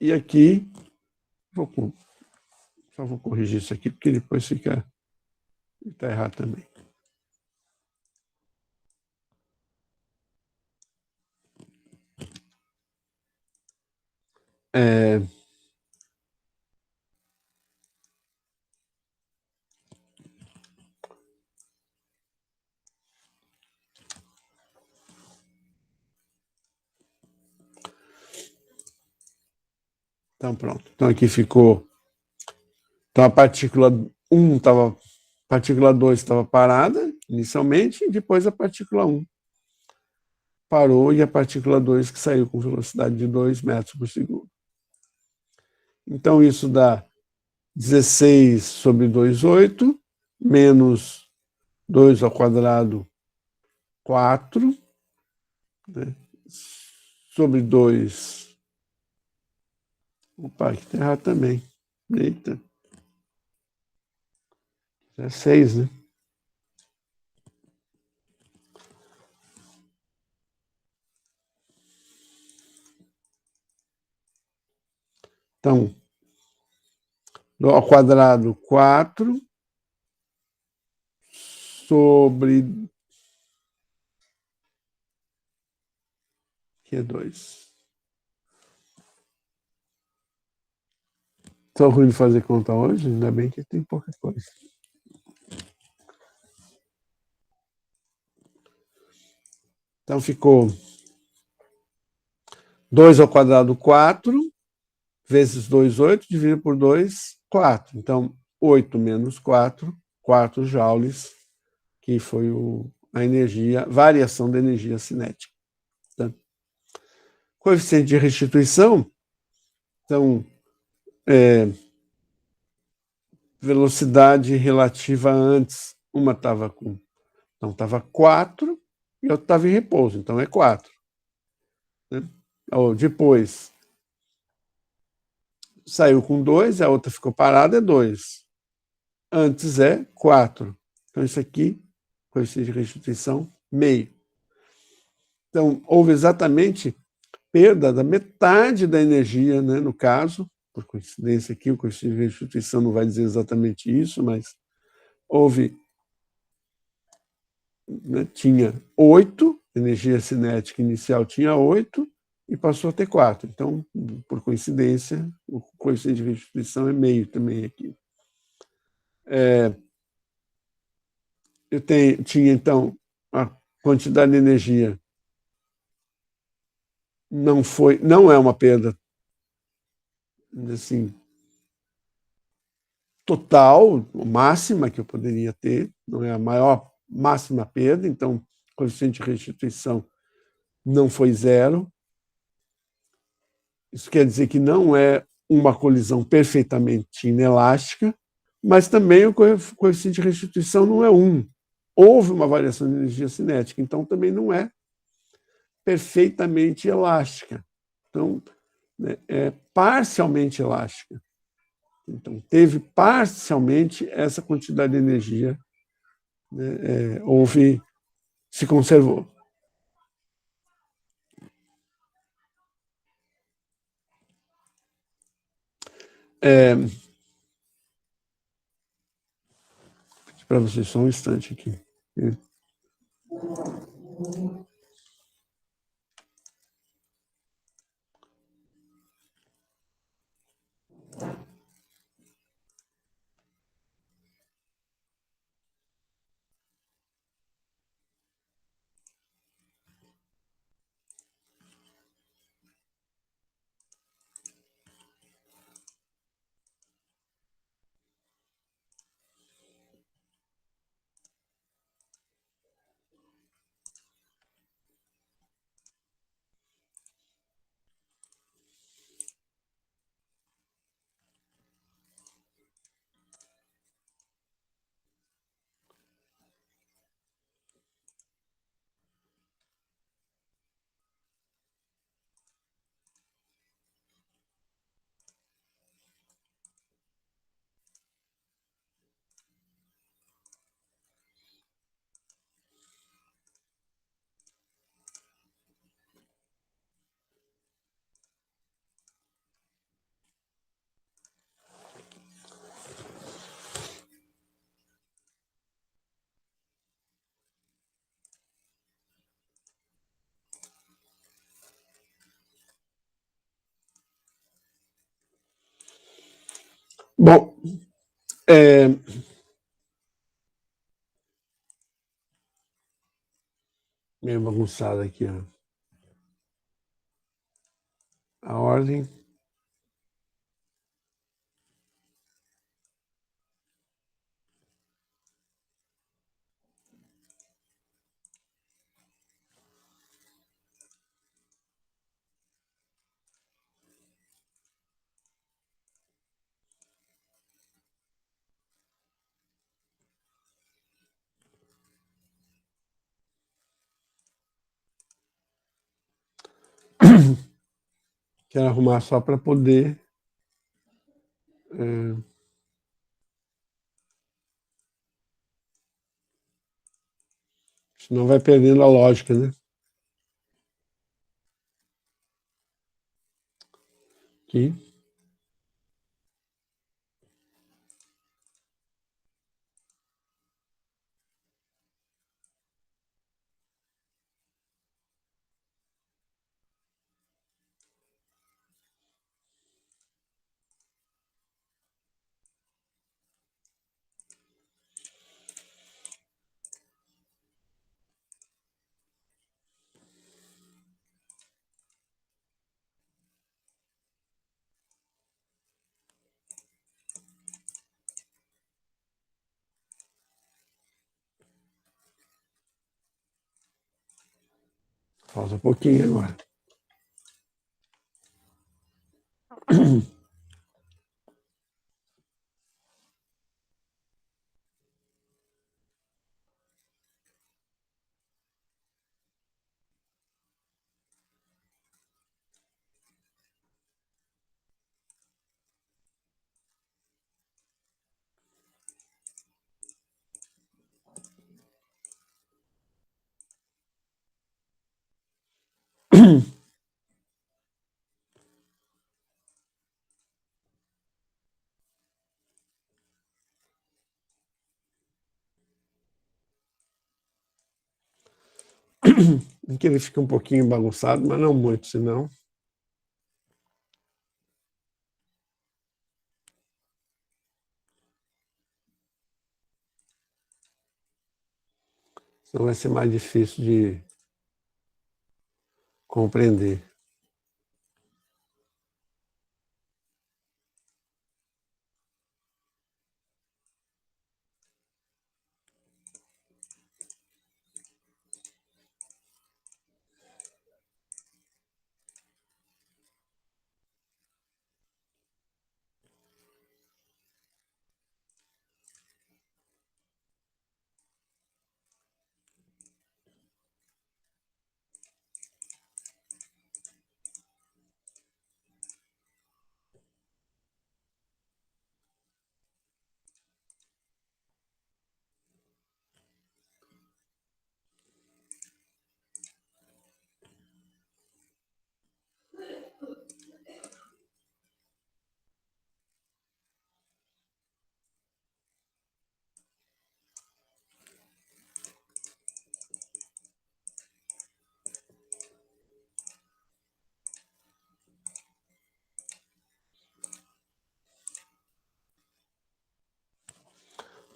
E aqui, só vou corrigir isso aqui, porque depois está errado também. Então, pronto. Então, aqui ficou... Então, a partícula 1 estava... Partícula 2 estava parada, inicialmente, e depois a partícula 1 parou, e a partícula 2 que saiu com velocidade de 2 metros por segundo. Então, isso dá 16 sobre 2,8, menos 2 ao quadrado, 4, né? Sobre 2... Opa, aqui está errado também. Eita. É 6, né? Então, ao quadrado, 4 sobre... que é 2. Estou ruim de fazer conta hoje, ainda bem que tem pouca coisa. Então, ficou 2 ao quadrado, 4, vezes 2, 8, dividido por 2, 4. Então, 8 menos 4, 4 joules, que foi a energia, variação da energia cinética. Tá? Coeficiente de restituição, então, velocidade relativa antes, uma estava com... Então, estava 4 e a outra estava em repouso, então é 4. Né? Depois, saiu com 2, a outra ficou parada, é 2. Antes é 4. Então, isso aqui, coeficiente de restituição, meio. Então, houve exatamente perda da metade da energia, né, no caso, por coincidência aqui, o coeficiente de restituição não vai dizer exatamente isso, mas houve... Né, tinha 8, energia cinética inicial tinha 8, e passou a ter 4. Então, por coincidência, o coeficiente de restituição é meio também aqui. Eu tinha, então, a quantidade de energia não é uma perda assim, total, máxima que eu poderia ter, não é a maior máxima perda, então o coeficiente de restituição não foi 0. Isso quer dizer que não é uma colisão perfeitamente inelástica, mas também o coeficiente de restituição não é 1. Houve uma variação de energia cinética, então também não é perfeitamente elástica. Então, né, é parcialmente elástica. Então, teve parcialmente essa quantidade de energia, né, se conservou. Para vocês só um instante aqui. Bom, meio bagunçada aqui, ó. A ordem. Quero arrumar só para poder... senão vai perdendo a lógica, né? Aqui. Falta um pouquinho agora. Em que ele fica um pouquinho bagunçado, mas não muito, senão... senão vai ser mais difícil de compreender.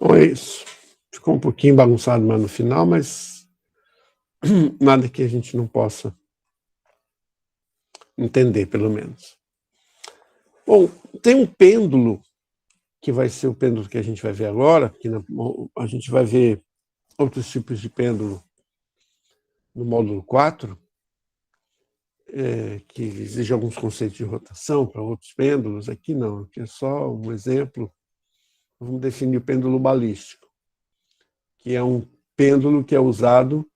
Bom, é isso. Ficou um pouquinho bagunçado mais no final, mas nada que a gente não possa entender, pelo menos. Bom, tem um pêndulo, que vai ser o pêndulo que a gente vai ver agora, que a gente vai ver outros tipos de pêndulo no módulo 4, que exige alguns conceitos de rotação para outros pêndulos. Aqui não, aqui é só um exemplo. Vamos definir o pêndulo balístico, que é um pêndulo que é usado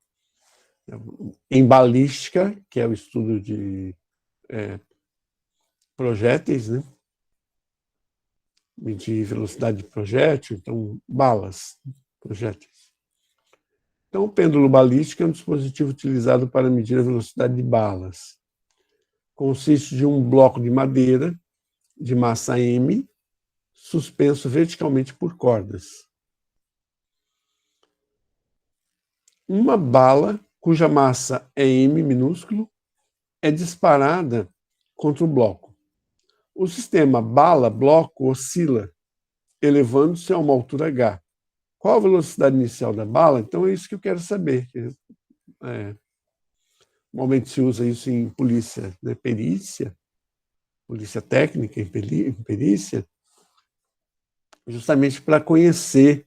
em balística, que é o estudo de projéteis, né? Medir velocidade de projétil, então balas, projéteis. Então, o pêndulo balístico é um dispositivo utilizado para medir a velocidade de balas. Consiste de um bloco de madeira de massa m, suspenso verticalmente por cordas. Uma bala, cuja massa é m minúsculo, é disparada contra o bloco. O sistema bala-bloco oscila, elevando-se a uma altura h. Qual a velocidade inicial da bala? Então é isso que eu quero saber. Normalmente se usa isso em polícia, né? Perícia, polícia técnica em perícia, justamente para conhecer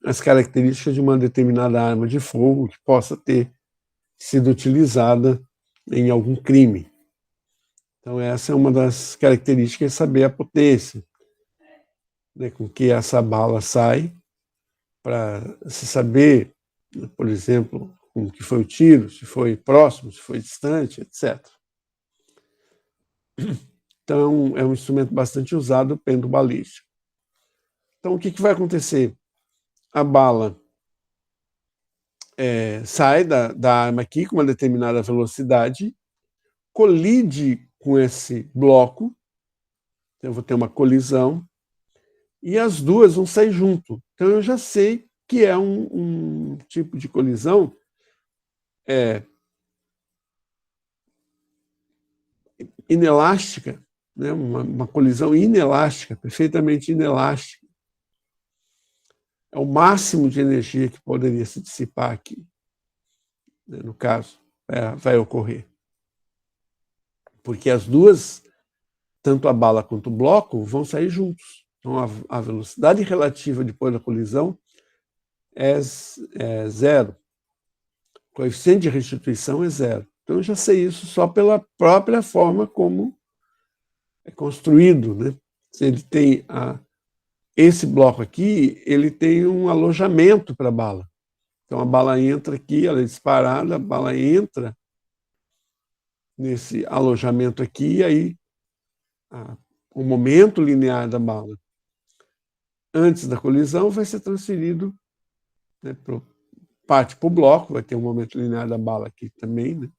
as características de uma determinada arma de fogo que possa ter sido utilizada em algum crime. Então essa é uma das características, saber a potência, né, com que essa bala sai, para se saber, por exemplo, como que foi o tiro, se foi próximo, se foi distante, etc. Então, é um instrumento bastante usado, o pêndulo balístico. Então, o que vai acontecer? A bala sai da arma aqui com uma determinada velocidade, colide com esse bloco, então eu vou ter uma colisão, e as duas vão sair junto. Então, eu já sei que é um tipo de colisão inelástica, né? Uma colisão inelástica, perfeitamente inelástica. É o máximo de energia que poderia se dissipar aqui, né, no caso, vai ocorrer. Porque as duas, tanto a bala quanto o bloco, vão sair juntos. Então, a velocidade relativa depois da colisão é zero. O coeficiente de restituição é zero. Então, eu já sei isso só pela própria forma como é construído, né? Se ele tem esse bloco aqui, ele tem um alojamento para a bala. Então, a bala entra aqui, ela é disparada, a bala entra nesse alojamento aqui, e aí o momento linear da bala antes da colisão vai ser transferido, né, parte para o bloco, vai ter um momento linear da bala aqui também, né,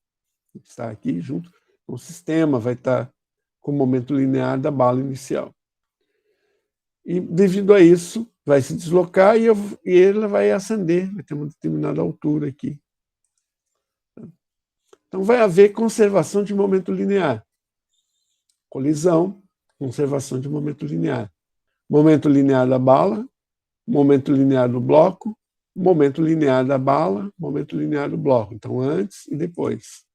que está aqui junto. O sistema vai estar com o momento linear da bala inicial. E, devido a isso, vai se deslocar e ele vai ascender, vai ter uma determinada altura aqui. Então, vai haver conservação de momento linear. Colisão, conservação de momento linear. Momento linear da bala, momento linear do bloco, momento linear da bala, momento linear do bloco. Então, antes e depois.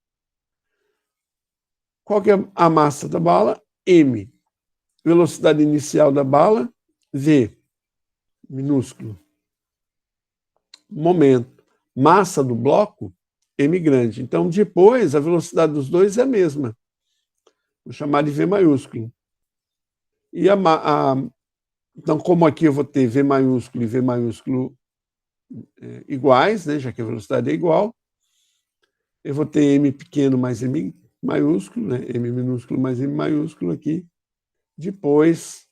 Qual que é a massa da bala? M. Velocidade inicial da bala, V, minúsculo. Momento. Massa do bloco, M grande. Então, depois, a velocidade dos dois é a mesma. Vou chamar de V maiúsculo. E então, como aqui eu vou ter V maiúsculo e V maiúsculo iguais, né, já que a velocidade é igual, eu vou ter M pequeno mais M maiúsculo, né, M minúsculo mais M maiúsculo aqui, depois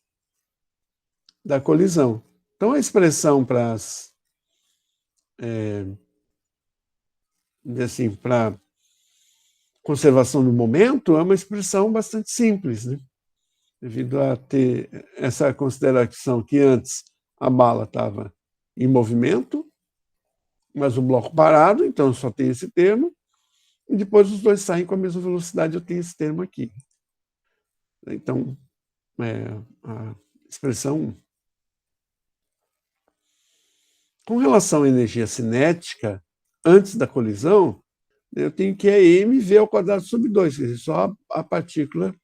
da colisão. Então, a expressão para para conservação do momento é uma expressão bastante simples, né? Devido a ter essa consideração que antes a bala estava em movimento, mas o bloco parado, então eu só tenho esse termo, e depois os dois saem com a mesma velocidade, eu tenho esse termo aqui. Então, a expressão... Com relação à energia cinética, antes da colisão, eu tenho que mv ao quadrado sobre 2, quer dizer, só a partícula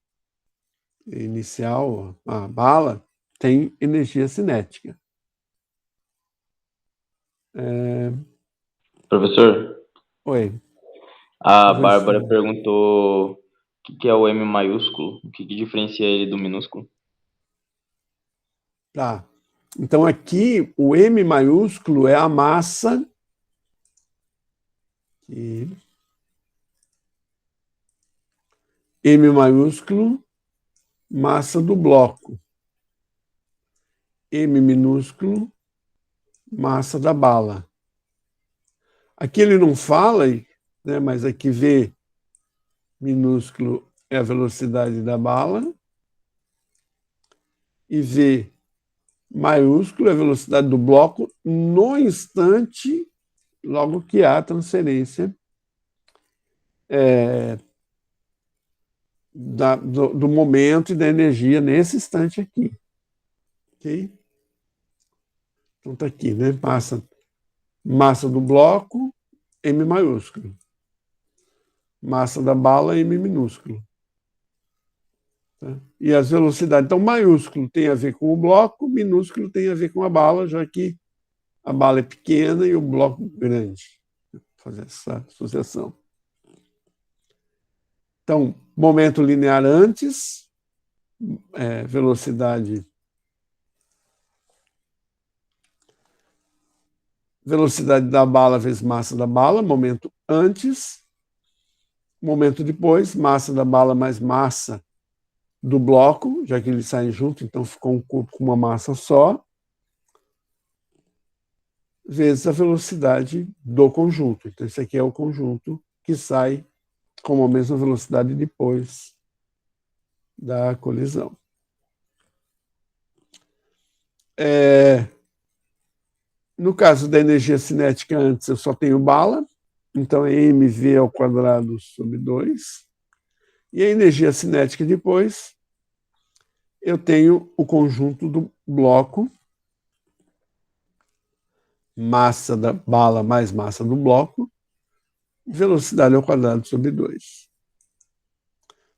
inicial, a bala, tem energia cinética. Professor, Oi. a Bárbara perguntou o que é o M maiúsculo, o que diferencia ele do minúsculo? Tá. Então, aqui, o M maiúsculo é a massa M maiúsculo, massa do bloco. M minúsculo, massa da bala. Aqui ele não fala, né, mas aqui V minúsculo é a velocidade da bala e V maiúsculo é a velocidade do bloco no instante, logo que há transferência do momento e da energia nesse instante aqui. Ok? Então está aqui, né? Massa do bloco, M maiúsculo. Massa da bala, M minúsculo. Tá? E as velocidades, então, maiúsculo tem a ver com o bloco, minúsculo tem a ver com a bala, já que a bala é pequena e o bloco grande. Vou fazer essa associação. Então, momento linear antes, velocidade da bala vezes massa da bala, momento antes, momento depois, massa da bala mais massa do bloco, já que eles saem juntos, então ficou um corpo com uma massa só, vezes a velocidade do conjunto. Então, esse aqui é o conjunto que sai com a mesma velocidade depois da colisão. No caso da energia cinética, antes eu só tenho bala, então é mv ao quadrado sobre 2. E a energia cinética depois, eu tenho o conjunto do bloco, massa da bala mais massa do bloco, velocidade ao quadrado sobre 2.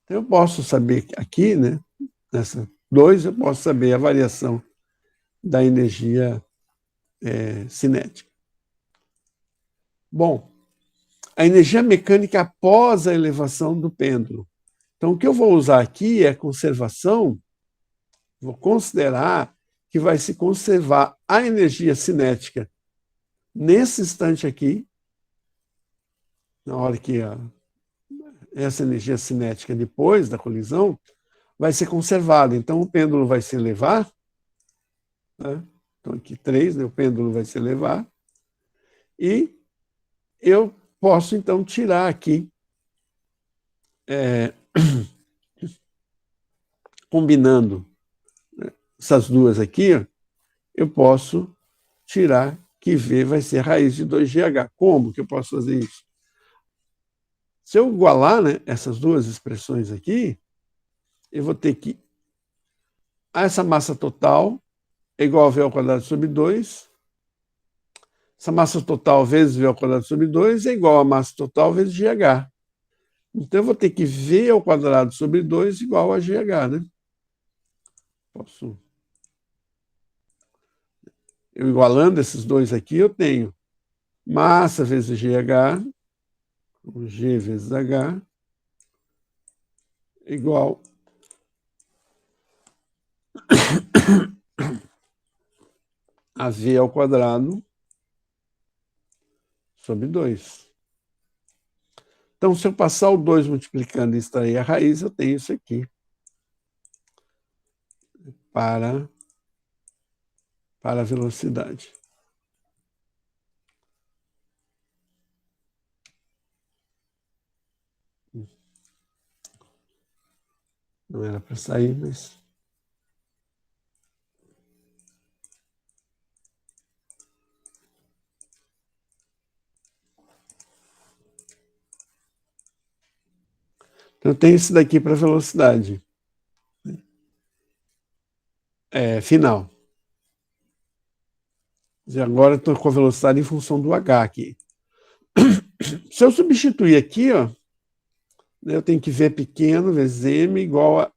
Então eu posso saber aqui, né, nessa 2, eu posso saber a variação da energia cinética. Bom, a energia mecânica após a elevação do pêndulo. Então, o que eu vou usar aqui é conservação, vou considerar que vai se conservar a energia cinética nesse instante aqui, na hora que essa energia cinética depois da colisão vai ser conservada. Então, o pêndulo vai se elevar, né? Então, aqui 3, né? O pêndulo vai se elevar, e eu posso, então, tirar aqui, combinando essas duas aqui, ó, eu posso tirar que V vai ser raiz de 2GH. Como que eu posso fazer isso? Se eu igualar, né, essas duas expressões aqui, eu vou ter que... essa massa total é igual a V ao quadrado sobre 2. Essa massa total vezes V ao quadrado sobre 2 é igual a massa total vezes GH. Então, eu vou ter que V ao quadrado sobre 2 igual a GH, né? Eu igualando esses dois aqui, eu tenho massa vezes GH, G vezes H, igual a V ao quadrado sobre 2. Então, se eu passar o 2 multiplicando e extrair a raiz, eu tenho isso aqui. Para a velocidade. Não era para sair, mas... Então, eu tenho isso daqui para a velocidade final. E agora estou com a velocidade em função do H aqui. Se eu substituir aqui, ó, eu tenho que V pequeno vezes M igual a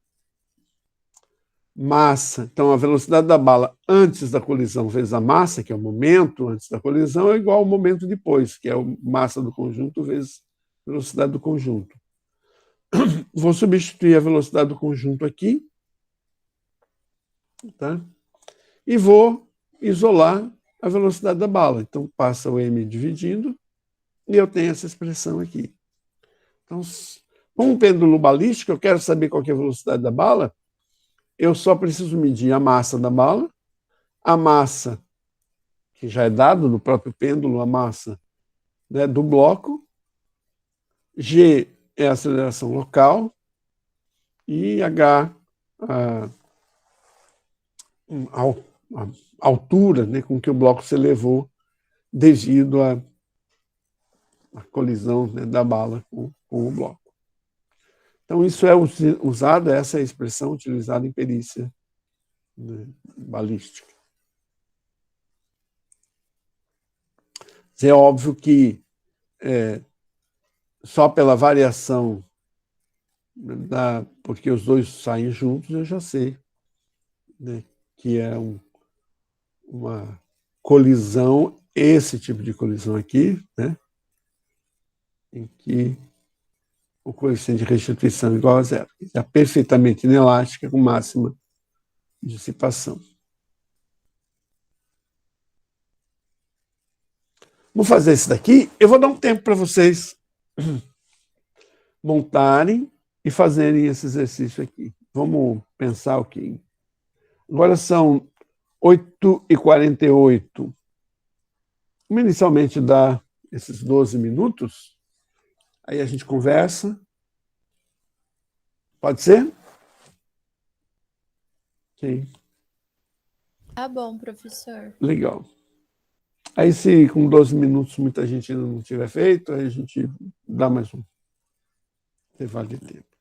massa. Então, a velocidade da bala antes da colisão vezes a massa, que é o momento antes da colisão, é igual ao momento depois, que é a massa do conjunto vezes a velocidade do conjunto. Vou substituir a velocidade do conjunto aqui, tá? E vou isolar a velocidade da bala. Então, passa o M dividindo, e eu tenho essa expressão aqui. Então, com um pêndulo balístico, eu quero saber qual que é a velocidade da bala, eu só preciso medir a massa da bala, a massa, que já é dado no próprio pêndulo, a massa, né, do bloco, G é a aceleração local, e H, a altura, né, com que o bloco se elevou devido à colisão, né, da bala com o bloco. Então, isso é usado, essa é a expressão utilizada em perícia, né, balística. É óbvio que só pela variação, porque os dois saem juntos, eu já sei, né, que é uma colisão, esse tipo de colisão aqui, né, em que o coeficiente de restituição é igual a 0. É perfeitamente inelástica, com máxima dissipação. Vou fazer isso daqui. Eu vou dar um tempo para vocês montarem e fazerem esse exercício aqui. Vamos pensar o que. Agora são 8h48. Vamos inicialmente dar esses 12 minutos, aí a gente conversa. Pode ser? Ok, Tá bom, professor. legal. Aí, se com 12 minutos muita gente ainda não tiver feito, aí a gente dá mais um intervalo de tempo.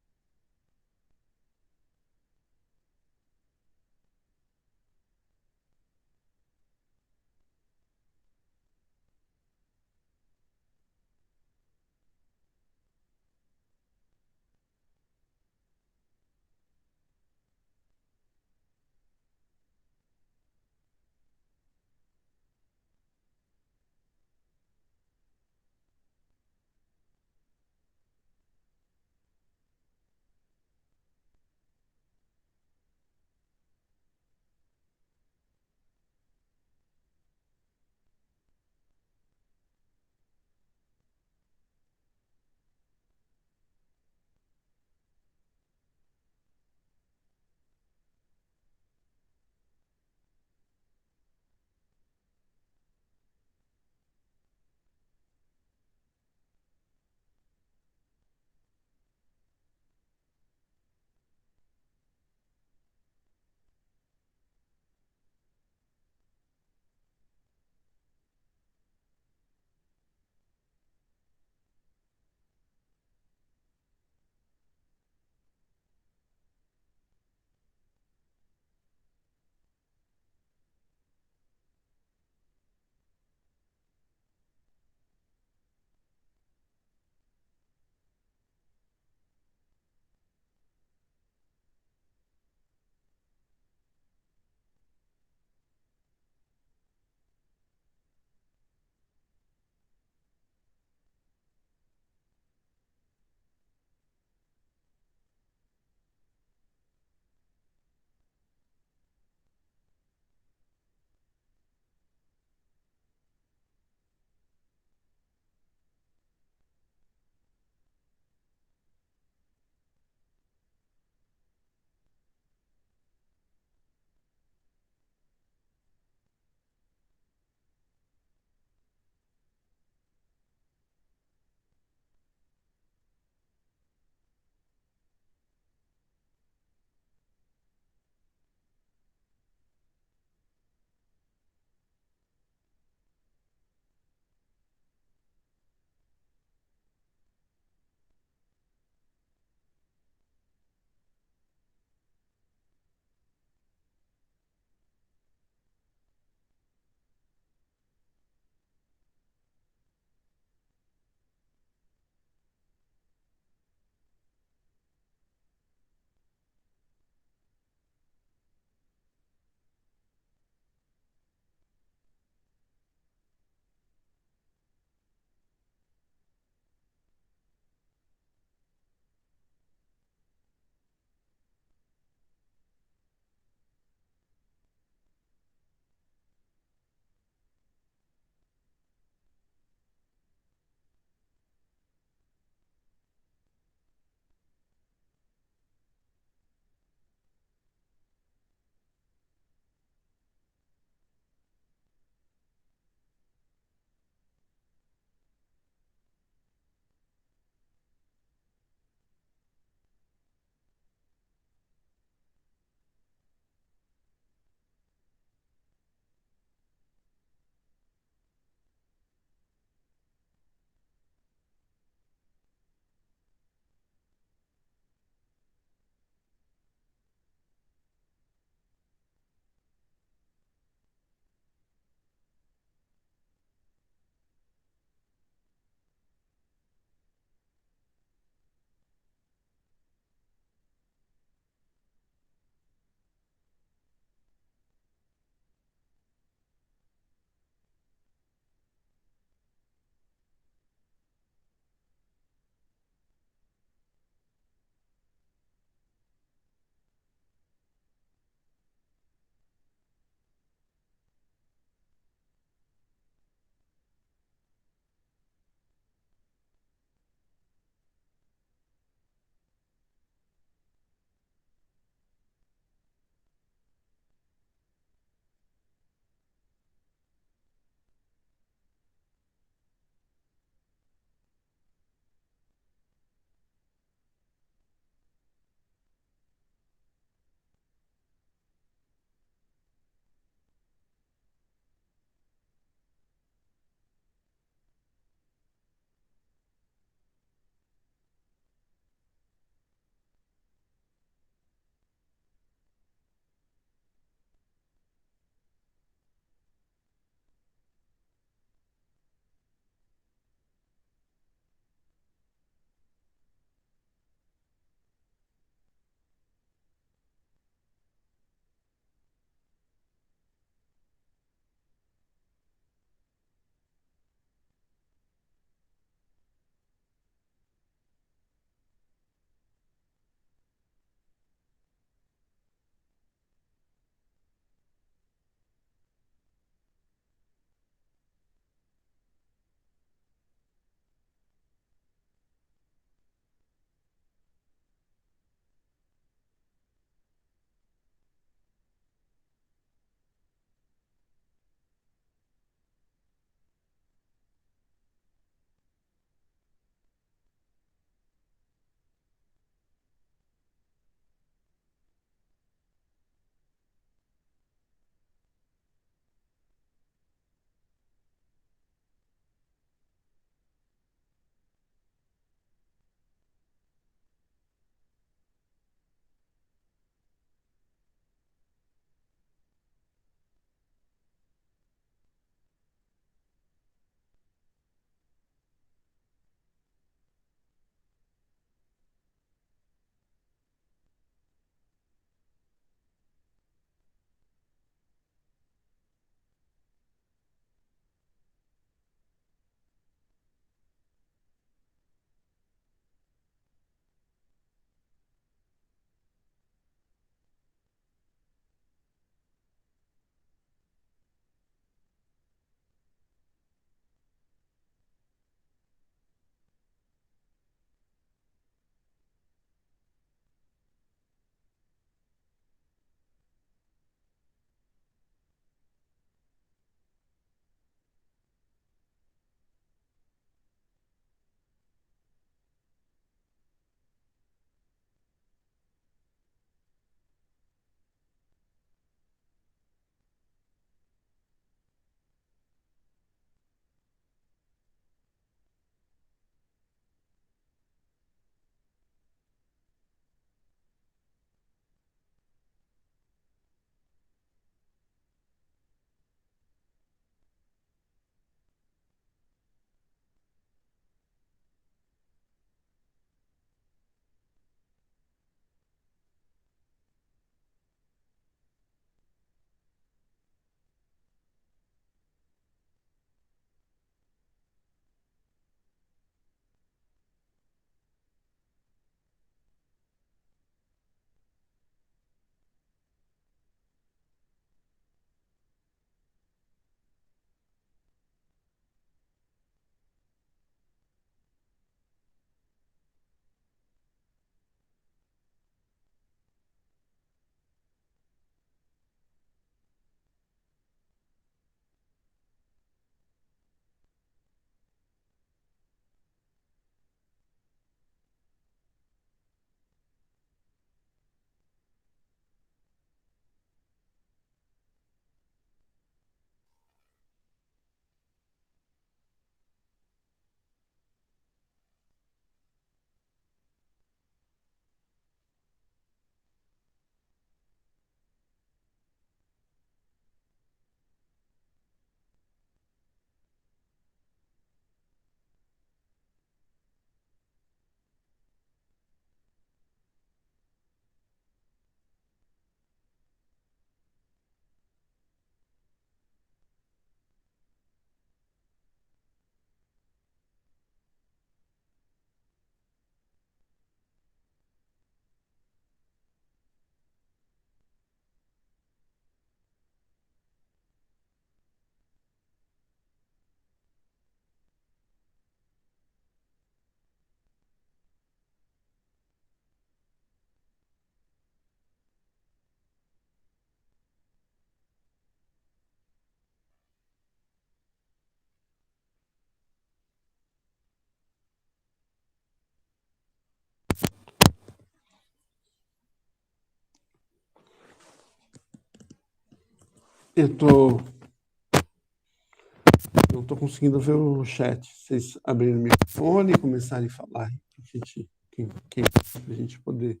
não estou conseguindo ver o chat. Vocês abrirem o microfone e começarem a falar para a gente poder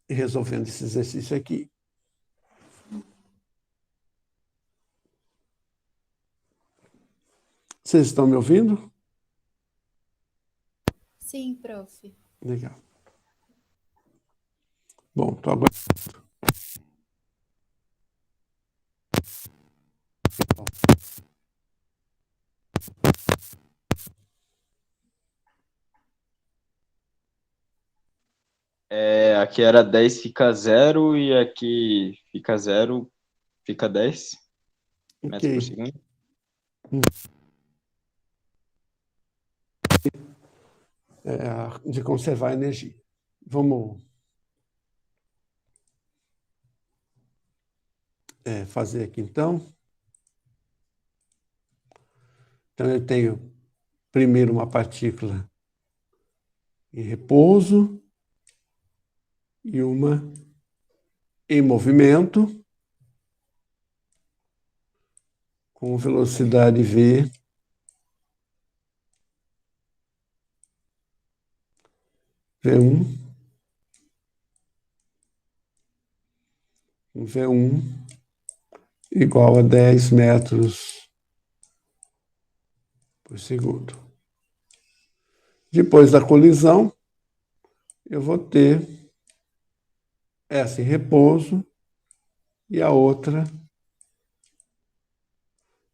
ir resolvendo esse exercício aqui. Vocês estão me ouvindo? Sim, prof. Legal. Bom, estou agora. Aqui era 10, fica 0, e aqui fica 0, fica 10 metros por Ok. segundo. De conservar a energia. Vamos fazer aqui, então. Então, eu tenho primeiro uma partícula em repouso e uma em movimento, com velocidade v V1, V1 igual a 10 metros por segundo. Depois da colisão, eu vou ter essa em repouso e a outra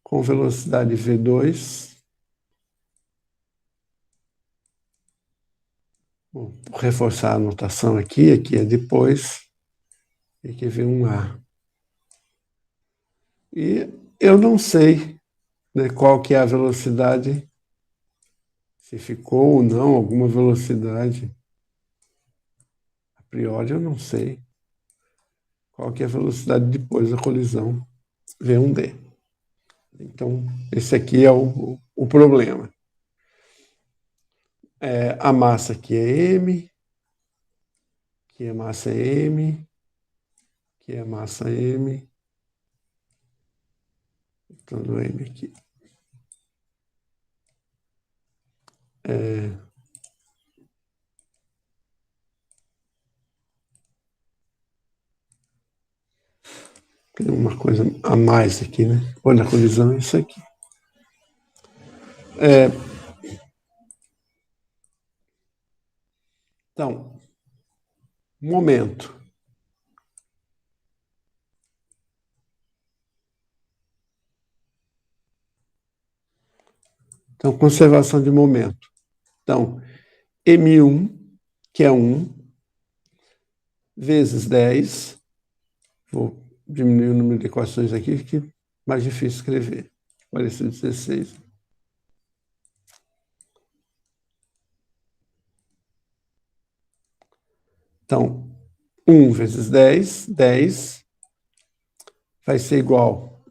com velocidade V2. Vou reforçar a anotação aqui é depois, e aqui é V1A. E eu não sei, né, qual que é a velocidade, se ficou ou não alguma velocidade. A priori eu não sei qual que é a velocidade depois da colisão V1D. Então, esse aqui é o problema. A massa aqui é M, aqui a massa é M, aqui a massa é M, então do M aqui. Tem uma coisa a mais aqui, né? Olha, a colisão é isso aqui. Então, momento. Então, conservação de momento. Então, M1, que é 1, vezes 10. Vou diminuir o número de equações aqui, que é mais difícil escrever. Pareceu 16. Então, 1 vezes 10, 10 vai ser igual.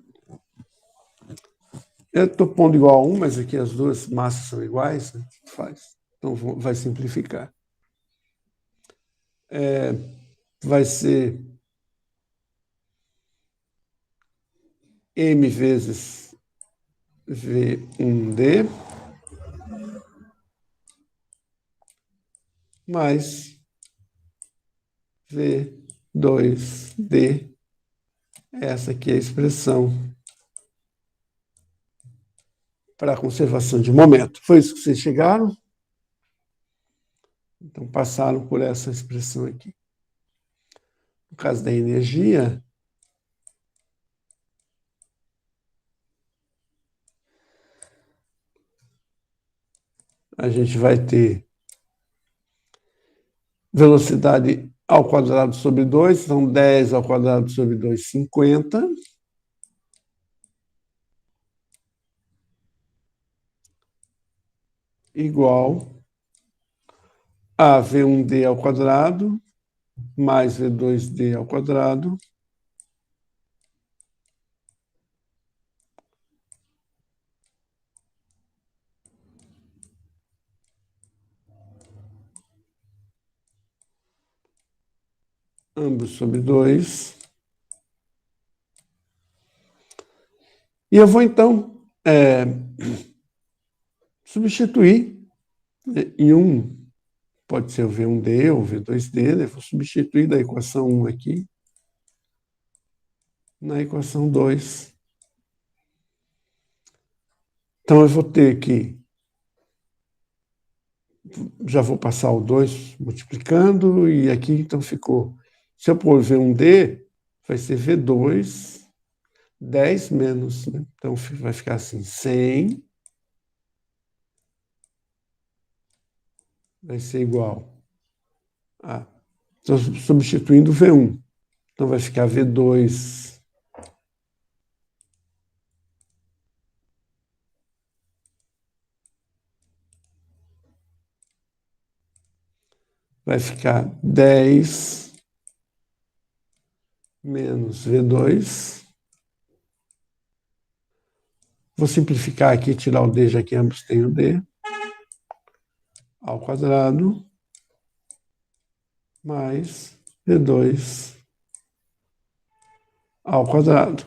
Eu estou pondo igual a 1, mas aqui as duas massas são iguais, né? Faz. Então, vai simplificar. Vai ser M vezes V1D mais V2D. Essa aqui é a expressão para a conservação de momento. Foi isso que vocês chegaram? Então, passaram por essa expressão aqui. No caso da energia, a gente vai ter velocidade ao quadrado sobre 2, então 10 ao quadrado sobre 2, 50. Igual a V1D ao quadrado mais V2D ao quadrado ambos sobre 2 E eu vou, então, substituir, né, em um, pode ser o V1D ou o V2D, né? Vou substituir da equação 1 aqui na equação 2. Então, eu vou ter que, já vou passar o 2 multiplicando, e aqui, então, ficou, se eu pôr V1D, vai ser V2, 10 menos, né? Então, vai ficar assim, 100 vai ser igual a... Estou substituindo V1. Então, vai ficar V2 vai ficar 10 menos V2. Vou simplificar aqui, tirar o D, já que ambos têm o D. Ao quadrado mais V2 ao quadrado.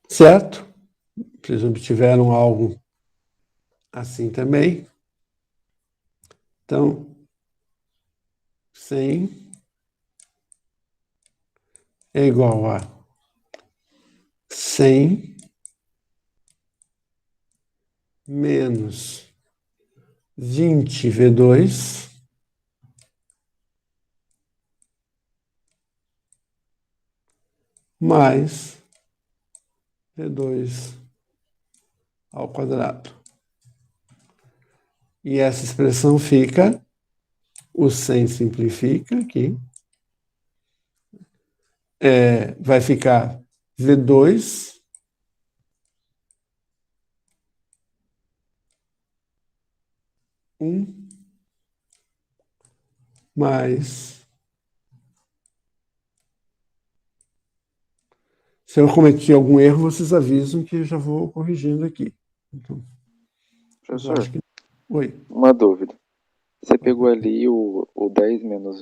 Certo? Vocês obtiveram algo assim também. Então, 100 é igual a 100 menos 20 V2 mais V2 ao quadrado. E essa expressão fica, o 100 simplifica aqui, vai ficar V2 mais... Se eu cometi algum erro, vocês avisam que eu já vou corrigindo aqui. Então, Professor, oi. uma dúvida. Você pegou ali o 10 menos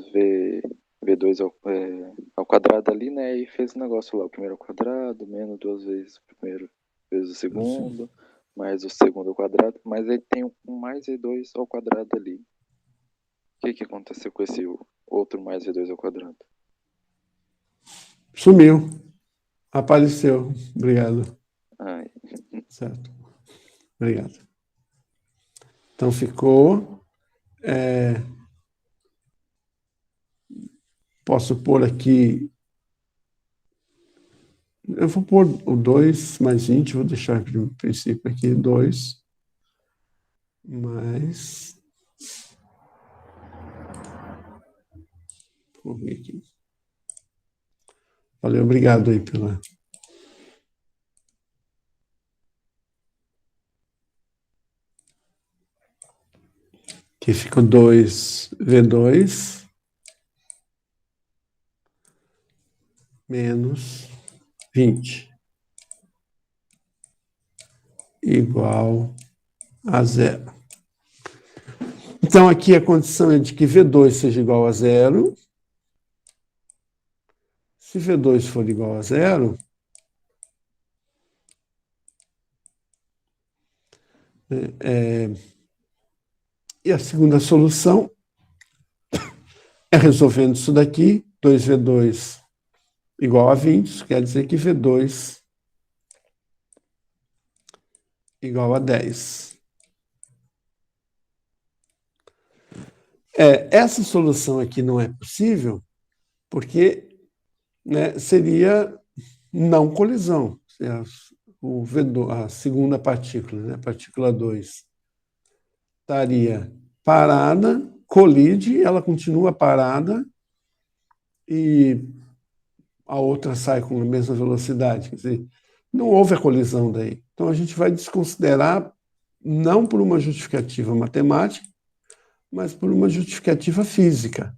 V2 ao quadrado ali, né? E fez o negócio lá, o primeiro ao quadrado, menos 2 vezes o primeiro vezes o segundo, mais o segundo ao quadrado, mas aí tem um mais V2 ao quadrado ali. O que aconteceu com esse outro mais V2 ao quadrado? Sumiu. Apareceu. Obrigado. Ai. Certo. Obrigado. Então ficou... posso pôr aqui... Eu vou pôr o 2 mais 20, vou deixar no princípio aqui 2 mais... Vou ver aqui. Valeu, obrigado aí pela... Aqui fica 2V2 menos 20 igual a 0. Então, aqui a condição é de que V2 seja igual a 0. Se V2 for igual a 0, e a segunda solução é resolvendo isso daqui, 2V2 igual a 20, isso quer dizer que V2 igual a 10. Essa solução aqui não é possível porque, né, seria não colisão. O V2, a segunda partícula, né, a partícula 2, estaria parada, colide, ela continua parada e a outra sai com a mesma velocidade. Quer dizer, não houve a colisão daí. Então, a gente vai desconsiderar, não por uma justificativa matemática, mas por uma justificativa física,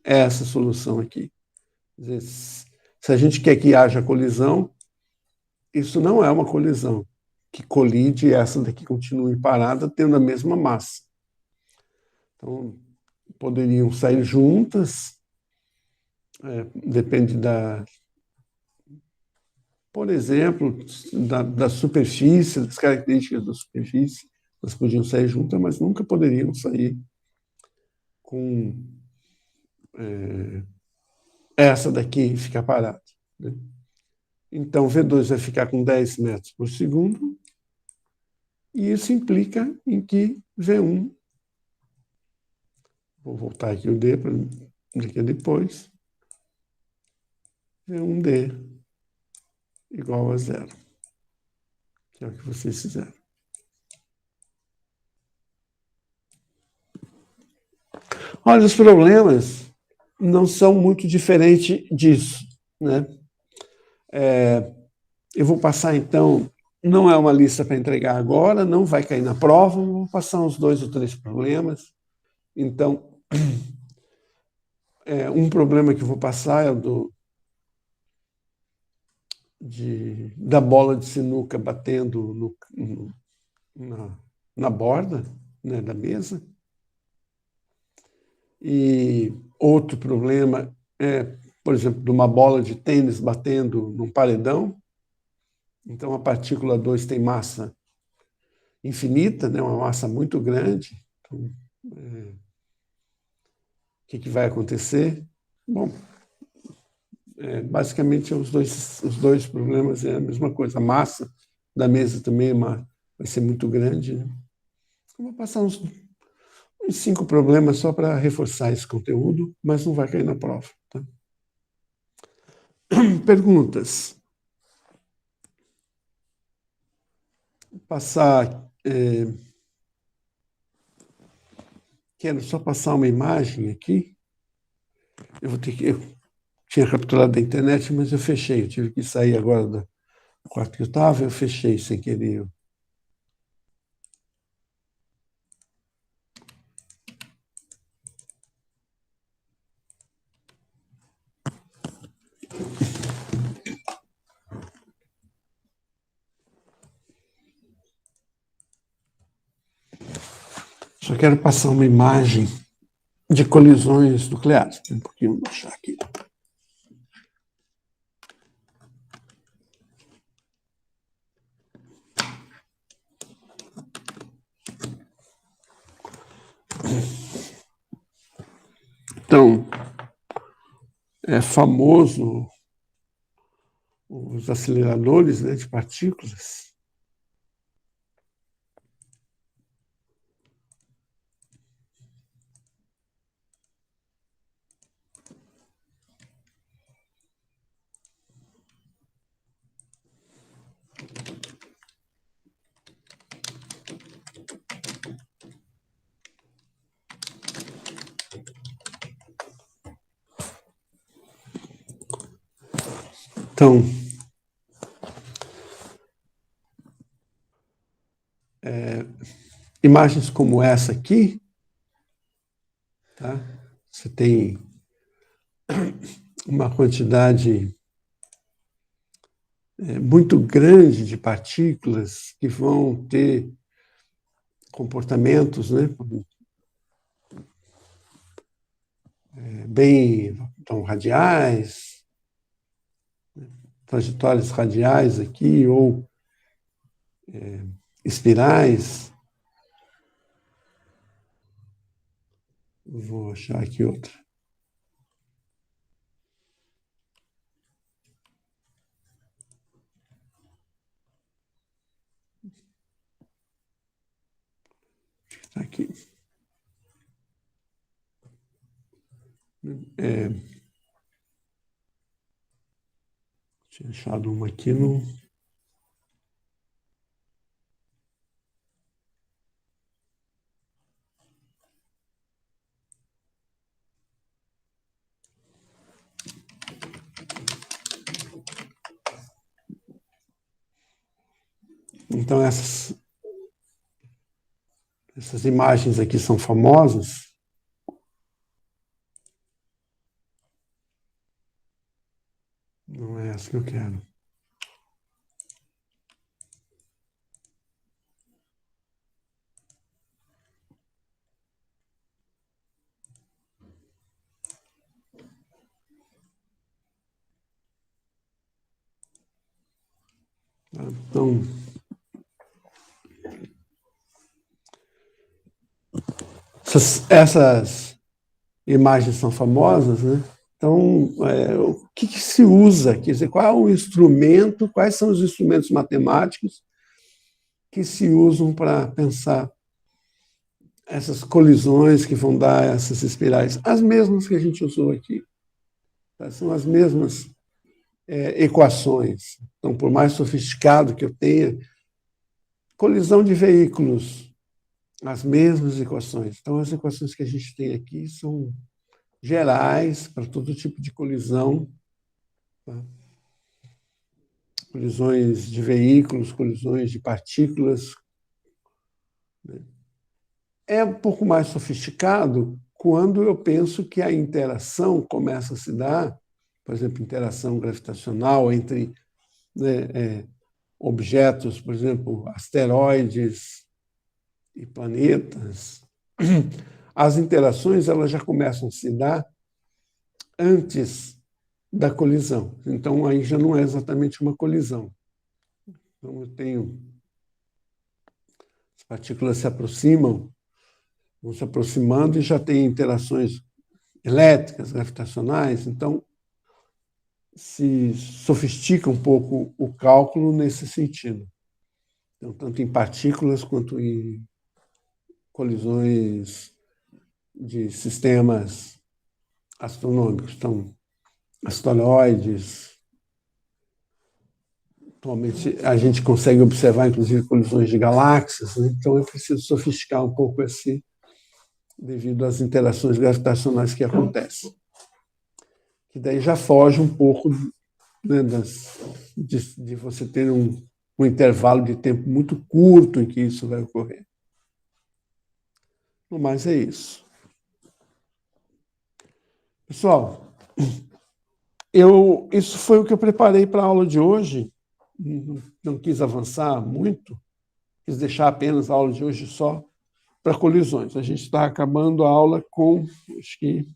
essa solução aqui. Quer dizer, se a gente quer que haja colisão, isso não é uma colisão que colide e essa daqui continue parada, tendo a mesma massa. Então, poderiam sair juntas, depende Por exemplo, da superfície, das características da superfície, elas podiam sair juntas, mas nunca poderiam sair com essa daqui ficar parada, né? Então, V2 vai ficar com 10 metros por segundo, e isso implica em que V1, vou voltar aqui o D para daqui a depois, V1D igual a zero, que é o que vocês fizeram. Olha, os problemas não são muito diferentes disso, né? Eu vou passar, então, não é uma lista para entregar agora, não vai cair na prova, vou passar uns 2 ou 3 problemas. Então, um problema que eu vou passar é o da bola de sinuca batendo na borda, né, da mesa. E outro problema é, por exemplo, de uma bola de tênis batendo num paredão. Então, a partícula 2 tem massa infinita, né, uma massa muito grande. Então, o que vai acontecer? Bom, basicamente, os dois problemas é a mesma coisa. A massa da mesa também vai ser muito grande, né? Eu vou passar uns 5 problemas só para reforçar esse conteúdo, mas não vai cair na prova. Tá? Perguntas. Vou passar. Quero só passar uma imagem aqui. Eu tinha capturado da internet, mas eu fechei. Eu tive que sair agora do quarto que eu estava, eu fechei sem querer. Só quero passar uma imagem de colisões nucleares. Um pouquinho, vou deixar aqui. Então, é famoso os aceleradores, né, de partículas. Então, imagens como essa aqui, tá? Você tem uma quantidade muito grande de partículas que vão ter comportamentos, né, bem então, radiais, trajetórias radiais aqui, ou espirais. Vou achar aqui outra. Tá aqui. Tinha achado uma aqui no... Então, essas imagens aqui são famosas. Não é essa que eu quero. Então, essas imagens são famosas, né? Então, o que se usa? Quer dizer, qual é o instrumento, quais são os instrumentos matemáticos que se usam para pensar essas colisões que vão dar essas espirais? As mesmas que a gente usou aqui. Tá? São as mesmas equações. Então, por mais sofisticado que eu tenha, colisão de veículos, as mesmas equações. Então, as equações que a gente tem aqui são gerais para todo tipo de colisão, tá? Colisões de veículos, colisões de partículas. Né? É um pouco mais sofisticado quando eu penso que a interação começa a se dar, por exemplo, interação gravitacional entre, né, objetos, por exemplo, asteroides e planetas. As interações elas já começam a se dar antes da colisão. Então, aí já não é exatamente uma colisão. Então, eu tenho... As partículas se aproximam, vão se aproximando e já tem interações elétricas, gravitacionais. Então, se sofistica um pouco o cálculo nesse sentido. Então, tanto em partículas quanto em colisões de sistemas astronômicos. Então, asteroides. Atualmente, a gente consegue observar, inclusive, colisões de galáxias, né? Então, é preciso sofisticar um pouco esse, devido às interações gravitacionais que acontecem. Que daí já foge um pouco, né, de você ter um intervalo de tempo muito curto em que isso vai ocorrer. Mas é isso. Pessoal, isso foi o que eu preparei para a aula de hoje. Não quis avançar muito, quis deixar apenas a aula de hoje só para colisões. A gente está acabando a aula com, acho que...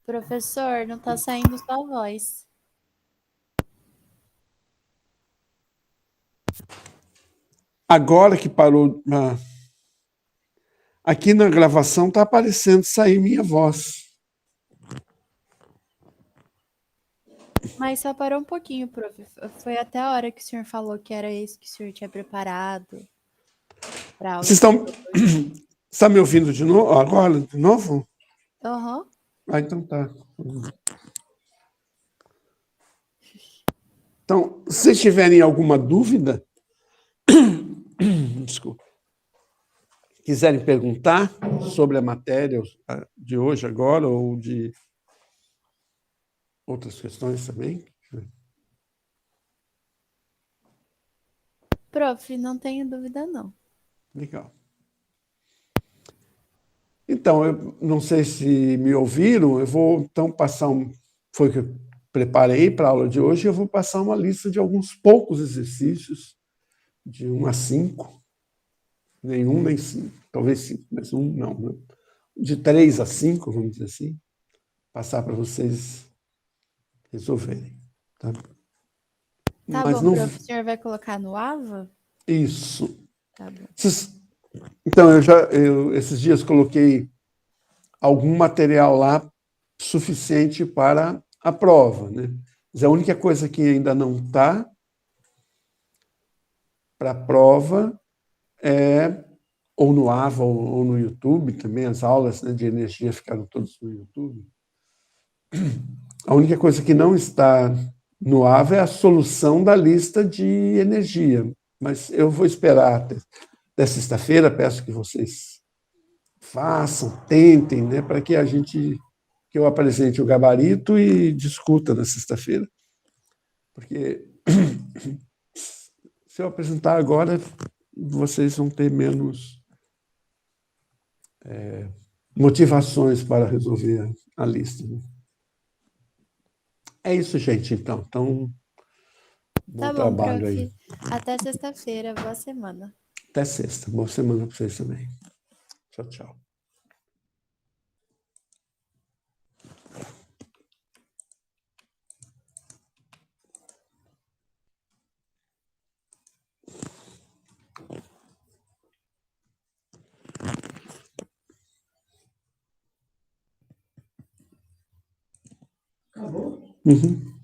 Professor, não está saindo sua voz. Agora que parou... Aqui na gravação está aparecendo sair minha voz. Mas só parou um pouquinho, prof. Foi até a hora que o senhor falou que era isso que o senhor tinha preparado para aula. Vocês estão me ouvindo de novo? Agora, de novo? Aham. Ah, então tá. Então, se vocês tiverem alguma dúvida, desculpa, quiserem perguntar sobre a matéria de hoje, agora, ou de outras questões também. Prof, não tenho dúvida, não. Legal. Então, eu não sei se me ouviram, eu vou então passar foi o que eu preparei para a aula de hoje, eu vou passar uma lista de alguns poucos exercícios, de 1 a 5, nenhum nem 5, talvez 5, mas um não, né? De 3 a 5, vamos dizer assim, passar para vocês resolverem. Tá, Mas bom, prof, o senhor vai colocar no AVA? Isso. Tá bom. Então, esses dias coloquei algum material lá suficiente para a prova, né? Mas a única coisa que ainda não está para a prova é ou no AVA ou no YouTube também, as aulas, né, de energia ficaram todas no YouTube. A única coisa que não está no AVA é a solução da lista de energia, mas eu vou esperar até sexta-feira, peço que vocês façam, tentem, né, para que eu apresente o gabarito e discuta na sexta-feira. Porque se eu apresentar agora, vocês vão ter menos motivações para resolver a lista. Né? É isso, gente, então. Bom trabalho prof. aí. Até sexta-feira. Boa semana. Até sexta. Boa semana para vocês também. Tchau, tchau. Acabou? Uhum.